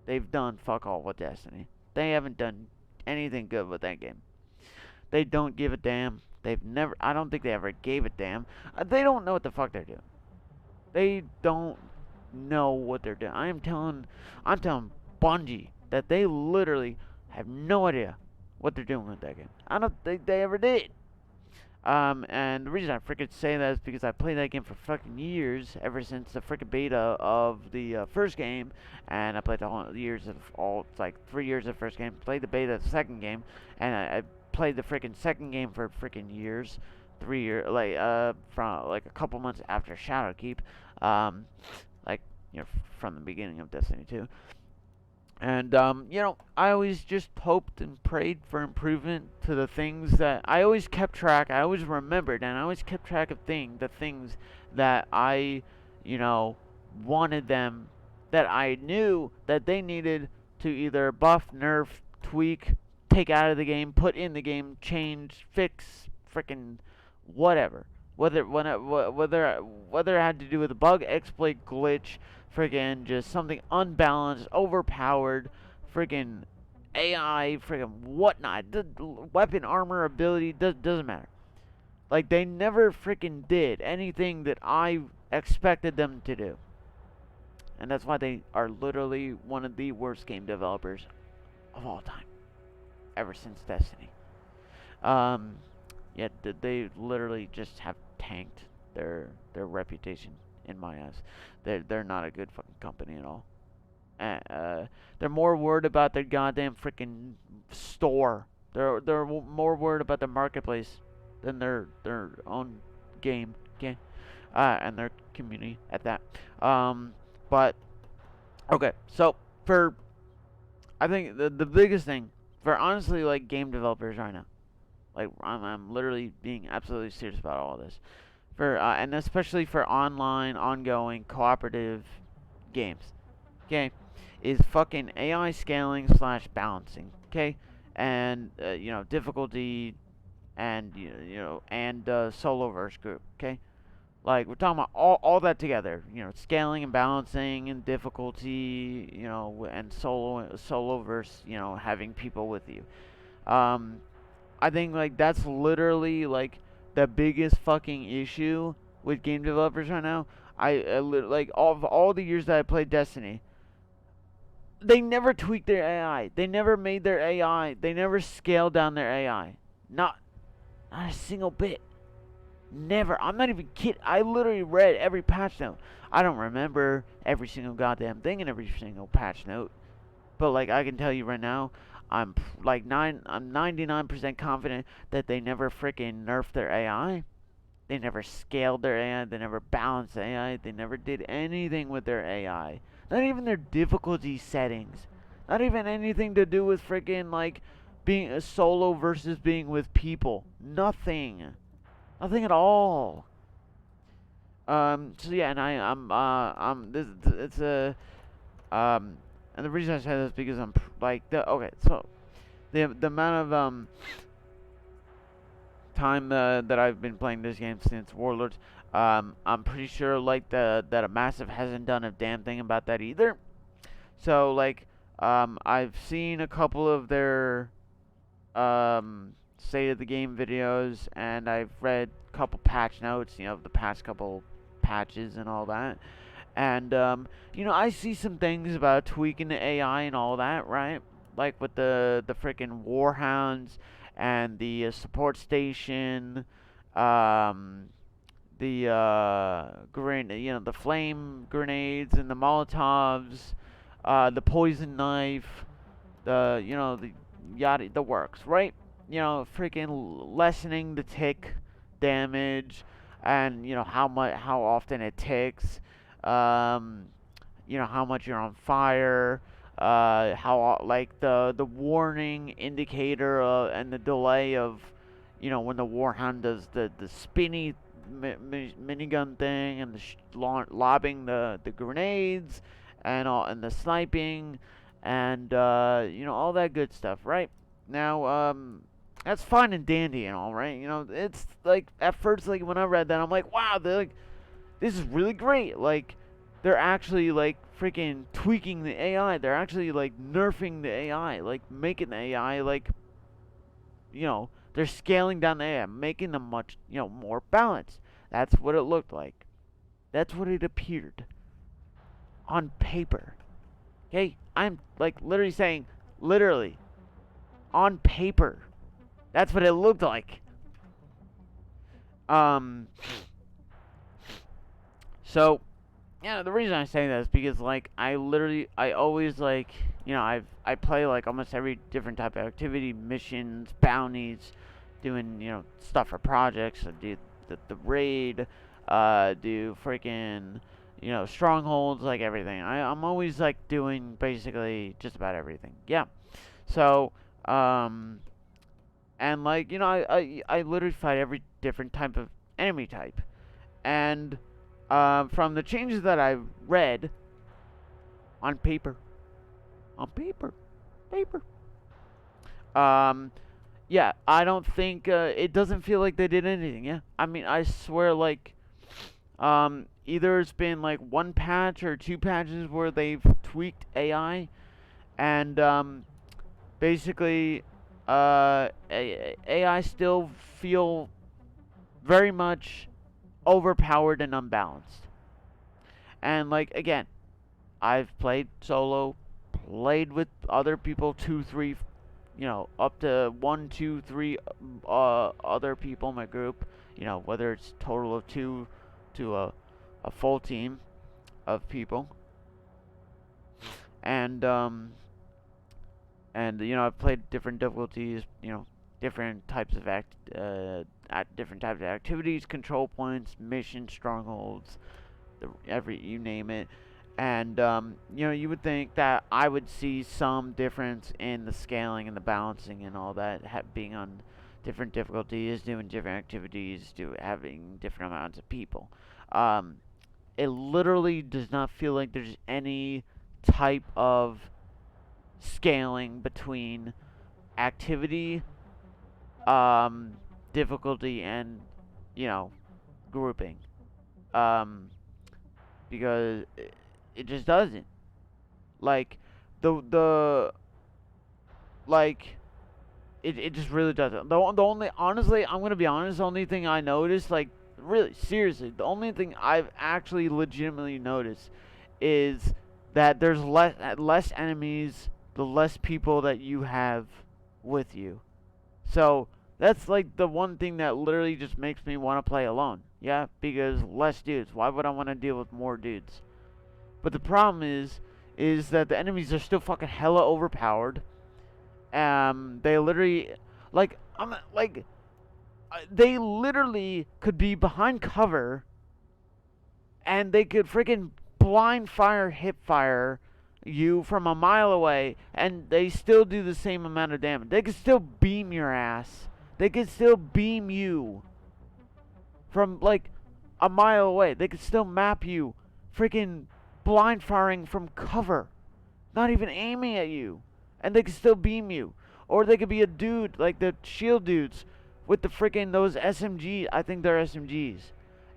They've done fuck all with Destiny. They haven't done anything good with that game. They don't give a damn. I don't think they ever gave a damn. They don't know what the fuck they're doing. They don't know what they're doing. I'm telling Bungie that they literally have no idea what they're doing with that game. I don't think they ever did. And the reason I freaking say that is because I played that game for fucking years, ever since the freaking beta of the first game, and I played the whole years of all, it's like 3 years of the first game, played the beta of the second game, and I played the freaking second game for freaking years, 3 years, like, from like a couple months after Shadowkeep, um, like, from the beginning of Destiny 2. And, I always just hoped and prayed for improvement to the things that I always kept track, I always remembered, and I always kept track of the things that I, wanted them, that I knew that they needed to either buff, nerf, tweak, take out of the game, put in the game, change, fix, freaking whatever. Whether it had to do with a bug, exploit, glitch, friggin' just something unbalanced, overpowered, friggin' AI, friggin' whatnot, weapon armor ability, doesn't matter. Like, they never freaking did anything that I expected them to do. And that's why they are literally one of the worst game developers of all time, ever since Destiny. Um, yeah, they literally just have tanked their reputation in my eyes. They're not a good fucking company at all. They're more worried about their goddamn freaking store. They're more worried about the marketplace. than their own game. Okay, and their community at that. But okay, so for I think the biggest thing for honestly like game developers right now, like I'm literally being absolutely serious about all this for and especially for online, ongoing, cooperative games. Okay, is fucking AI scaling slash balancing. Okay, and difficulty and solo verse group. Okay, like we're talking about all that together. Scaling and balancing and difficulty. And solo verse. Having people with you. Um, I think like that's literally like the biggest fucking issue with game developers right now. Like all the years that I played Destiny, they never tweaked their AI. They never made their AI. They never scaled down their AI. Not a single bit. Never. I'm not even kidding. I literally read every patch note. I don't remember every single goddamn thing in every single patch note, but like I can tell you right now, I'm 99% confident that they never freaking nerfed their AI. They never scaled their AI. They never balanced AI. They never did anything with their AI. Not even their difficulty settings. Not even anything to do with freaking like being a solo versus being with people. Nothing. Nothing at all. So yeah, and this it's a and the reason I say this is because like okay, so the amount of time that I've been playing this game since Warlords, I'm pretty sure like that a massive hasn't done a damn thing about that either. So like, I've seen a couple of their state of the game videos, and I've read a couple patch notes, of the past couple patches and all that. And I see some things about tweaking the AI and all that, right? Like with the freaking warhounds and the support station, um, the the flame grenades and the Molotovs, the poison knife, the yada, the works, right? Freaking lessening the tick damage, and how often it ticks, um, how much you're on fire, how like the warning indicator and the delay of, when the warhound does the spinny minigun thing and the lobbing the grenades and the sniping and all that good stuff, right? Now, that's fine and dandy and all, right? It's like at first, like when I read that, I'm like, wow, this is really great. Like, they're actually like freaking tweaking the AI. They're actually like nerfing the AI, like making the AI like, they're scaling down the AI, making them much, more balanced. That's what it looked like. That's what it appeared on paper. Okay, I'm like literally saying, literally on paper. That's what it looked like. Um. So, the reason I say that is because like I always like, I play like almost every different type of activity, missions, bounties, doing stuff for projects. I do the raid, do freaking strongholds, like everything. I'm always like doing basically just about everything. Yeah. So, um, and like I literally fight every different type of enemy type, and from the changes that I read on paper, on paper, paper, um, yeah, I don't think it doesn't feel like they did anything. Yeah, I mean, I swear, like, either it's been like one patch or two patches where they've tweaked AI, and basically, AI still feel very much overpowered and unbalanced. And like again, I've played solo, played with other people, two, three, up to one, two, three, other people in my group. Whether it's total of two to a full team of people, and I've played different difficulties, different types of at different types of activities, control points, missions, strongholds, you name it. And you would think that I would see some difference in the scaling and the balancing and all that, being on different difficulties, doing different activities, having different amounts of people. Um, it literally does not feel like there's any type of scaling between activity, um, difficulty, and you know grouping. Um, because it just doesn't. Like the like it just really doesn't. The only honestly, I'm gonna be honest. The only thing I noticed, like really seriously, the only thing I've actually legitimately noticed is that there's less enemies, the less people that you have with you. So that's like the one thing that literally just makes me want to play alone. Yeah, because less dudes. Why would I want to deal with more dudes? But the problem is that the enemies are still fucking hella overpowered. They literally, like, they literally could be behind cover, and they could freaking blind fire, hip fire you from a mile away, and they still do the same amount of damage. They could still beam your ass. They could still beam you from like a mile away. They could still map you, freaking blind firing from cover, not even aiming at you, and they could still beam you. Or they could be a dude like the shield dudes with the freaking those SMG. I think they're SMGs,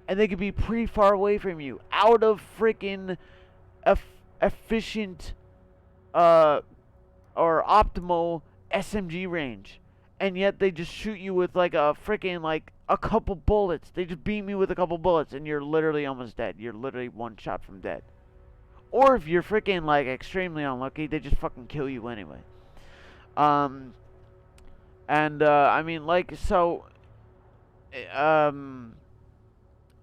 and they could be pretty far away from you, out of freaking efficient uh or optimal SMG range, and yet they just shoot you with like a freaking like a couple bullets. They just beam you with a couple bullets, and you're literally almost dead. You're literally one shot from dead. Or if you're freaking like extremely unlucky, they just fucking kill you anyway. Um, and I mean, like, so, um,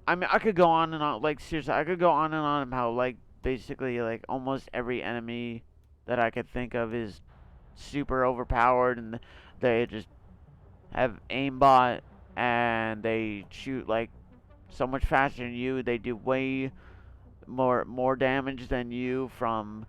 I mean, I could go on and on. Like, seriously, I could go on and on about how like basically like almost every enemy that I could think of is super overpowered, and they just have aimbot, and they shoot like so much faster than you. They do way more damage than you from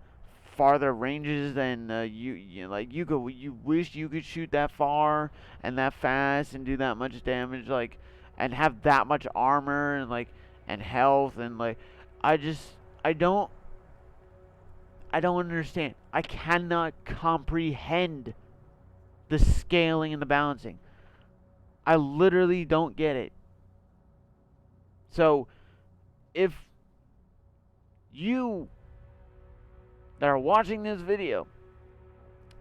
farther ranges than like you wish you could shoot that far and that fast and do that much damage, like, and have that much armor and like and health, and like I just I don't I don't understand. I cannot comprehend the scaling and the balancing. I literally don't get it. So if you that are watching this video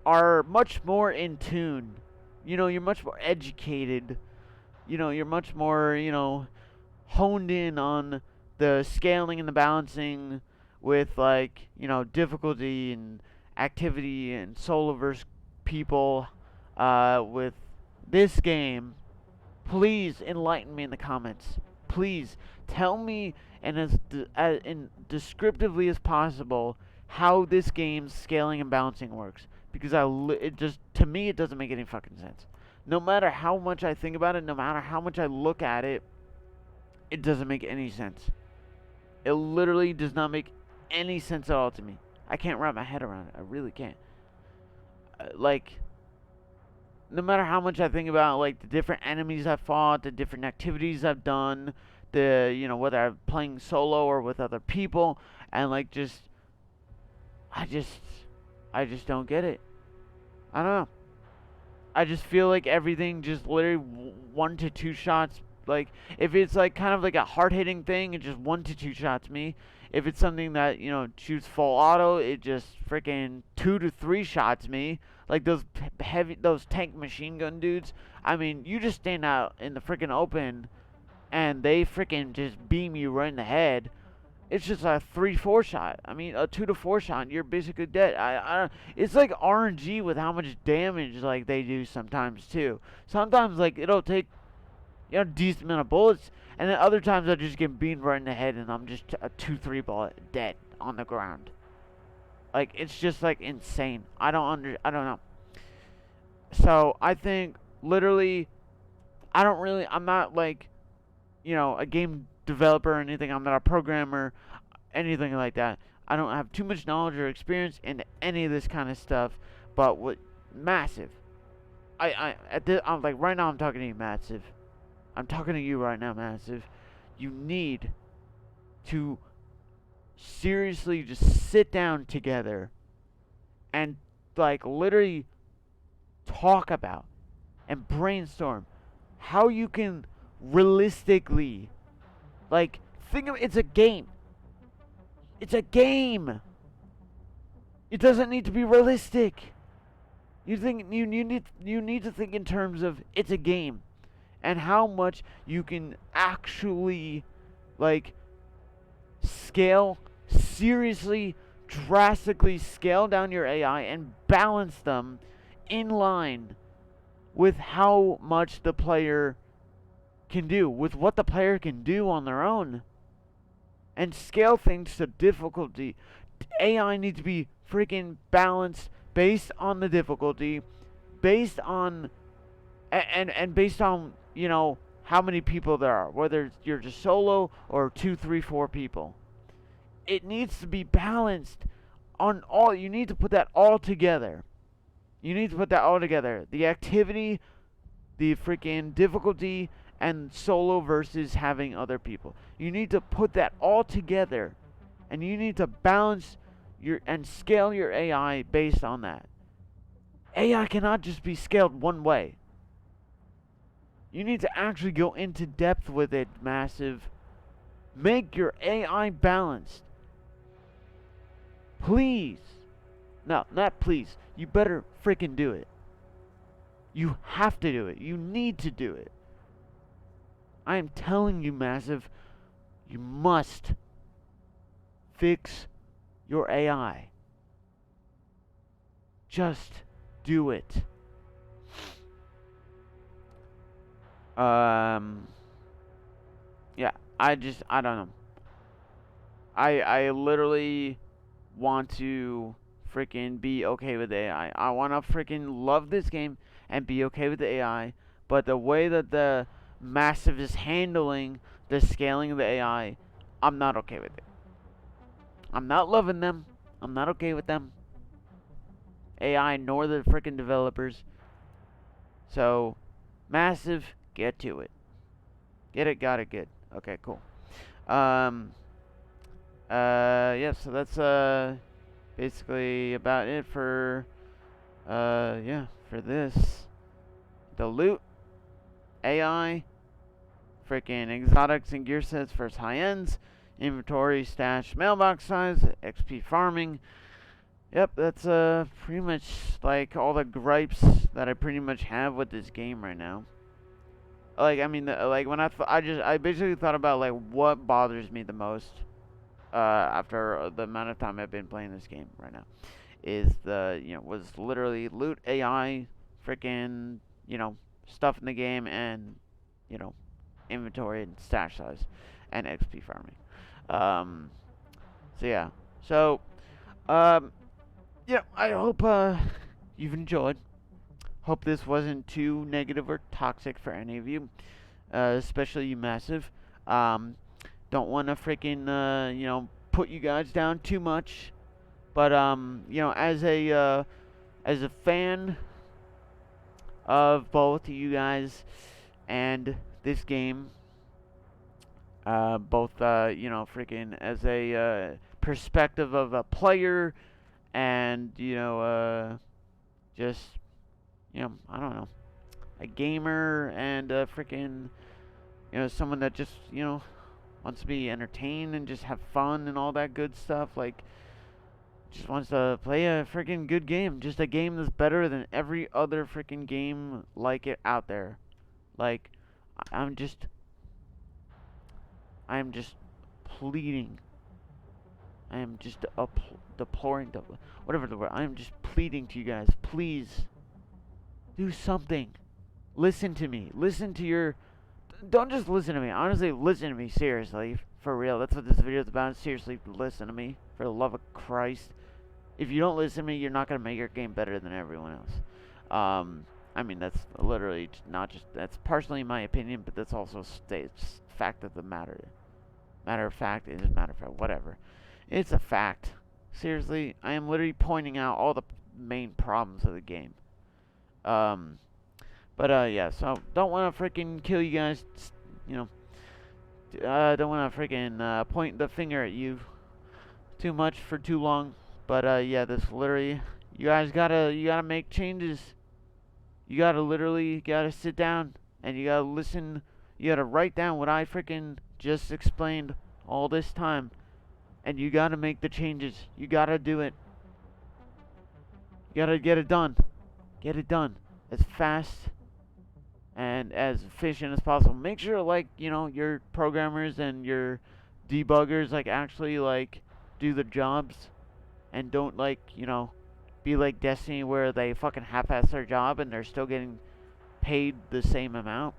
are much more in tune, you're much more educated, you're much more, honed in on the scaling and the balancing with like, difficulty and activity and solo versus people with this game, please enlighten me in the comments. Please tell me and as in descriptively as possible how this game's scaling and balancing works, because it just, to me, it doesn't make any fucking sense. No matter how much I think about it, no matter how much I look at it, it doesn't make any sense. It literally does not make any sense at all to me. I can't wrap my head around it. I really can't. Like, no matter how much I think about like the different enemies I've fought, the different activities I've done, whether I'm playing solo or with other people, and like I just don't get it. I don't know. I just feel like everything just literally 1 to 2 shots. Like if it's like kind of like a hard hitting thing, it just 1 to 2 shots me. If it's something that shoots full auto, it just freaking 2 to 3 shots me. Like those tank machine gun dudes. I mean, you just stand out in the freaking open, and they freaking just beam you right in the head. It's just a 3-4 shot. I mean, a 2 to 4 shot, and you're basically dead. It's like RNG with how much damage like they do sometimes too. Sometimes like it'll take a decent amount of bullets, and then other times I just get beamed right in the head, and I'm just a 2-3 bullet dead on the ground. Like it's just like insane. I don't know. So I think literally I'm not like, a game developer or anything. I'm not a programmer, anything like that. I don't have too much knowledge or experience in any of this kind of stuff. But what massive? I'm like right now. I'm talking to you, massive. I'm talking to you right now, massive. You need to seriously just sit down together and like literally talk about and brainstorm how you can realistically, like, think of it's a game. It's a game. It doesn't need to be realistic. You need to think in terms of it's a game and how much you can actually like scale seriously drastically scale down your AI and balance them in line with how much the player can do, with what the player can do on their own, and scale things to difficulty. AI needs to be freaking balanced based on the difficulty, based on and based on how many people there are, whether you're just solo or 2, 3, 4 people. It needs to be balanced on all. You need to put that all together. You need to put that all together. The activity, the freaking difficulty, and solo versus having other people. You need to put that all together, and you need to balance your and scale your AI based on that. AI cannot just be scaled one way. You need to actually go into depth with it, massive. Make your AI balanced. Please. No, not please. You better freaking do it. You have to do it. You need to do it. I am telling you, massive, you must fix your AI. Just do it. Yeah, I don't know. I literally want to freaking be okay with AI. I want to freaking love this game and be okay with the AI, but the way that the Massive is handling the scaling of the AI, I'm not okay with it. I'm not loving them. I'm not okay with them. AI nor the freaking developers. So, Massive, get to it. Get it, got it, good. Okay, cool. Yeah, so that's basically about it for yeah, for this. The loot, AI, freaking exotics and gear sets versus high ends, inventory, stash, mailbox size, XP farming. Yep, that's pretty much like all the gripes that I pretty much have with this game right now. Like, I mean, like when I basically thought about like what bothers me the most after the amount of time I've been playing this game right now is was literally loot, AI, freaking stuff in the game, and you know inventory and stash size and XP farming. Um, so yeah, so um, I hope you've enjoyed. Hope this wasn't too negative or toxic for any of you, especially you, massive. Um, don't want to freaking put you guys down too much, but as a fan of both you guys and this game, both freaking as a perspective of a player and just I don't know, a gamer and a freaking someone that just wants to be entertained and just have fun and all that good stuff. Like, just wants to play a freaking good game. Just a game that's better than every other freaking game like it out there. Like, I'm just, I am just pleading. I am just deploring, whatever the word. I am just pleading to you guys. Please, do something. Listen to me. Listen to your. Don't just listen to me. Honestly, listen to me. Seriously. For real. That's what this video is about. Seriously, listen to me. For the love of Christ. If you don't listen to me, you're not going to make your game better than everyone else. I mean, that's literally not just, that's partially my opinion, but that's also states fact of the matter. Matter of fact is matter of fact, whatever. It's a fact. Seriously, I am literally pointing out all the main problems of the game. Um, yeah, so don't want to freaking kill you guys, you know. Don't want to freaking point the finger at you too much for too long. But yeah, this literally, you gotta make changes. You gotta literally gotta sit down and you gotta listen. You gotta write down what I freaking just explained all this time, and you gotta make the changes. You gotta do it. You gotta get it done. Get it done as fast and as efficient as possible. Make sure, like, your programmers and your debuggers, like, actually, like, do the jobs and don't, like, be like Destiny where they fucking half-ass their job and they're still getting paid the same amount.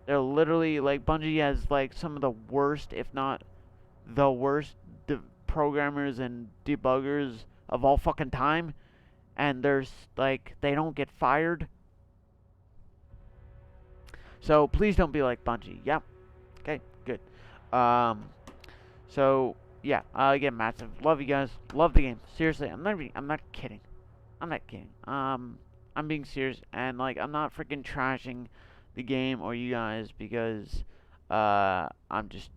They're literally, like, Bungie has, like, some of the worst, if not the worst, programmers and debuggers of all fucking time. And there's, like, they don't get fired. So please don't be like Bungie. Yeah. Okay, good. So yeah, again, massive. Love you guys. Love the game. Seriously, I'm not kidding. I'm not kidding. I'm being serious, and like, I'm not freaking trashing the game or you guys because I'm just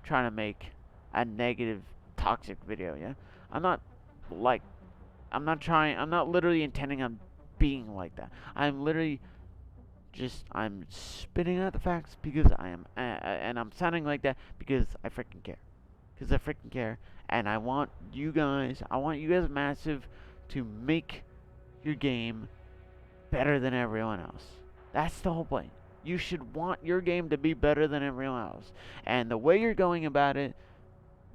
trying to make a negative, toxic video. Yeah, I'm not like I'm not trying. I'm not literally intending on being like that. I'm spitting out the facts because I am, and I'm sounding like that because I freaking care. Because I freaking care, and I want you guys massive, to make your game better than everyone else. That's the whole point. You should want your game to be better than everyone else. And the way you're going about it,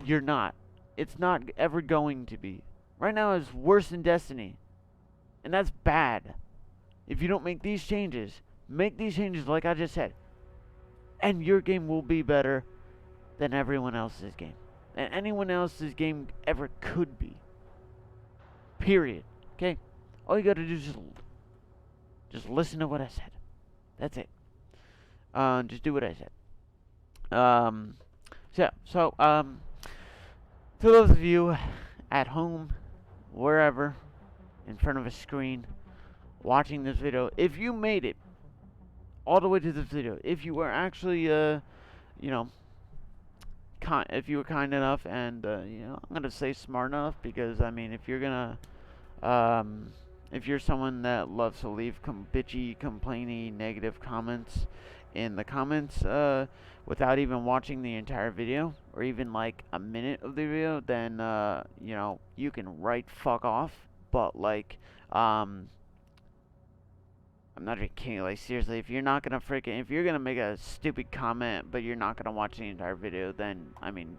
you're not. It's not ever going to be. Right now it's worse than Destiny. And that's bad. If you don't make these changes like I just said, and your game will be better than everyone else's game. And anyone else's game ever could be. Period. Okay? All you gotta do is just listen to what I said. That's it. Just do what I said. To those of you at home, wherever, in front of a screen, watching this video, if you made it all the way to this video, if you were actually, if you were kind enough and, I'm gonna say smart enough, because, I mean, if you're someone that loves to leave bitchy, complainy, negative comments in the comments, without even watching the entire video, or even, like, a minute of the video, then, you can write fuck off, but, like, I'm not even kidding. Like, seriously, if you're gonna make a stupid comment, but you're not gonna watch the entire video, then, I mean,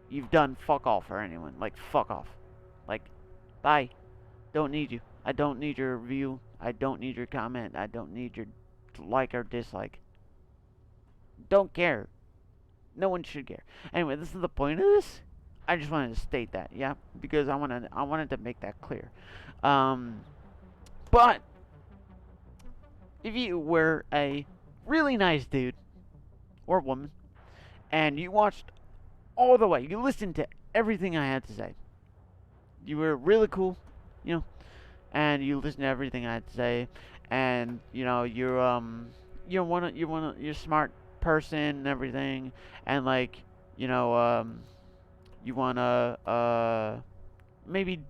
you've done fuck all for anyone. Like, fuck off. Like, bye. Don't need you. I don't need your review. I don't need your comment. I don't need your like or dislike. Don't care. No one should care. Anyway, this is the point of this. I just wanted to state that, yeah, because I wanted to make that clear. But if you were a really nice dude or woman and you watched all the way, you listened to everything I had to say, you were really cool, and you listened to everything I had to say, and you're a smart person and everything, and like you wanna maybe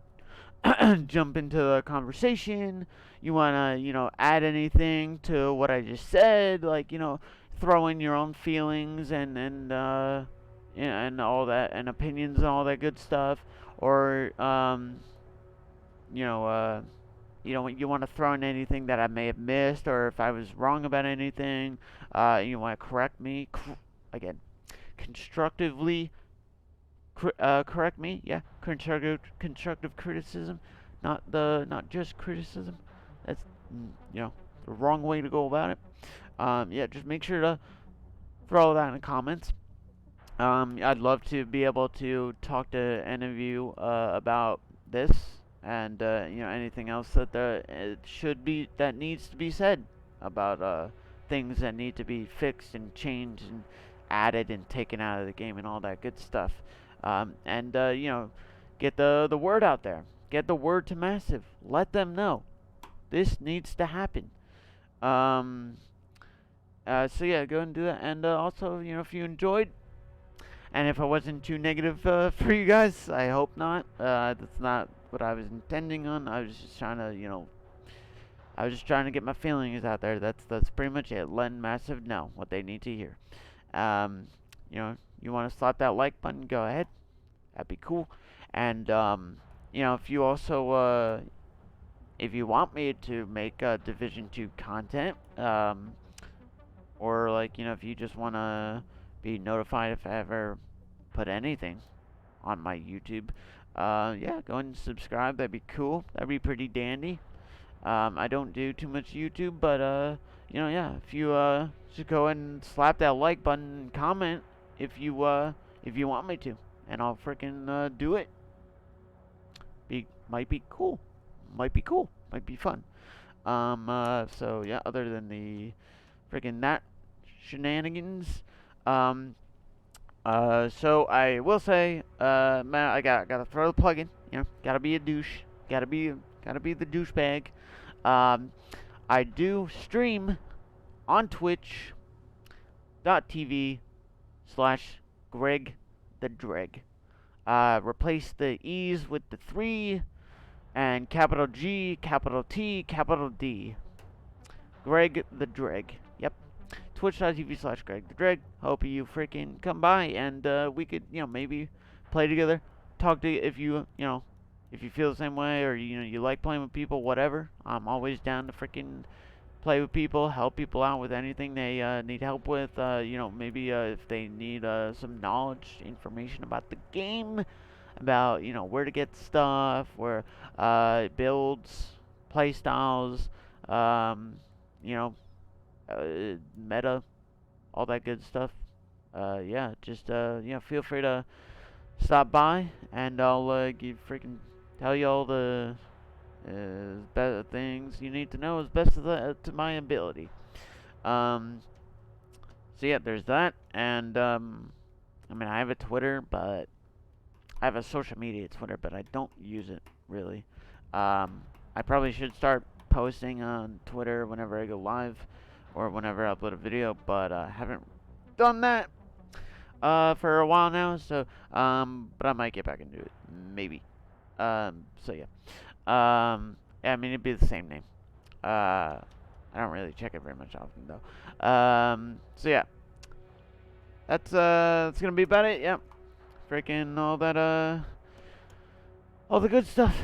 jump into the conversation. You want to, add anything to what I just said, like, throw in your own feelings and and all that, and opinions and all that good stuff, or you want to throw in anything that I may have missed, or if I was wrong about anything, you want to correct me again, constructively. Correct me, yeah. Constructive criticism, not just criticism. That's the wrong way to go about it. Yeah, just make sure to throw that in the comments. I'd love to be able to talk to any of you about this and anything else that it should be that needs to be said about things that need to be fixed and changed and added and taken out of the game and all that good stuff. And get the word out there. Get the word to massive. Let them know this needs to happen. Um, so yeah, go and do that. And also, if you enjoyed, and if I wasn't too negative for you guys, I hope not. That's not what I was intending on. I was just trying to, I was just trying to get my feelings out there. That's pretty much it. Letting massive know what they need to hear. Um, you want to slap that like button? Go ahead. That'd be cool. And if you also if you want me to make Division 2 content, or like if you just want to be notified if I ever put anything on my YouTube, yeah, go ahead and subscribe. That'd be cool. That'd be pretty dandy. I don't do too much YouTube, but yeah, if you just go ahead and slap that like button and comment if you want me to, and I'll freaking do it. Might be cool. Might be cool. Might be fun. So yeah, other than the freaking that shenanigans, so I will say, man, I gotta throw the plug in. Gotta be a douche. Gotta be the douchebag. Um, I do stream on twitch.tv/Greg the Dreg. Replace the E's with the 3 and capital G, capital T, capital D. Greg the Dreg. Yep. Twitch.tv/Greg the Dreg. Hope you freaking come by and we could, maybe play together. Talk to you if you feel the same way or you like playing with people, whatever. I'm always down to freaking play with people, help people out with anything they need help with. Maybe if they need some knowledge, information about the game, about where to get stuff, where builds, play styles, you know, meta, all that good stuff. Yeah, just feel free to stop by, and I'll tell you all the things you need to know as best to my ability. Um, so yeah, there's that, and I have a Twitter, but I have a social media Twitter, but I don't use it really. I probably should start posting on Twitter whenever I go live or whenever I upload a video, but I haven't done that for a while now. So, but I might get back into it, maybe. So yeah. Yeah, it'd be the same name. I don't really check it very much often though. So yeah, that's gonna be about it. Yep, freaking all that all the good stuff.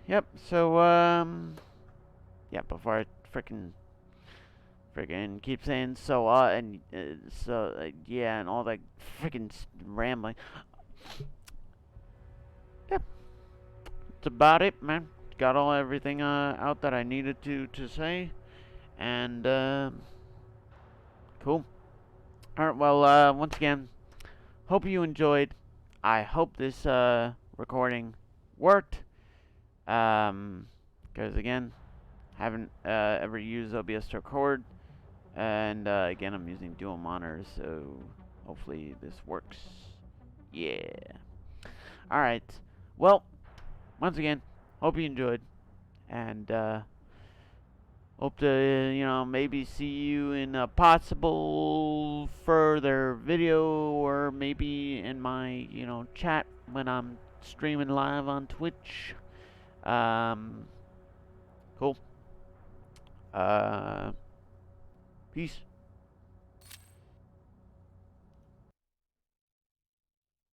Yep. So yeah. Before I freaking keep saying so and so yeah and all that freaking rambling. Yep. That's about it, man. Got everything out that I needed to say, and cool. All right. Well, once again, hope you enjoyed. I hope this recording worked. Because again, haven't ever used OBS to record, and again, I'm using dual monitors, so hopefully this works. Yeah. All right. Well, once again, hope you enjoyed, and hope to maybe see you in a possible further video, or maybe in my chat when I'm streaming live on Twitch. Cool. Peace.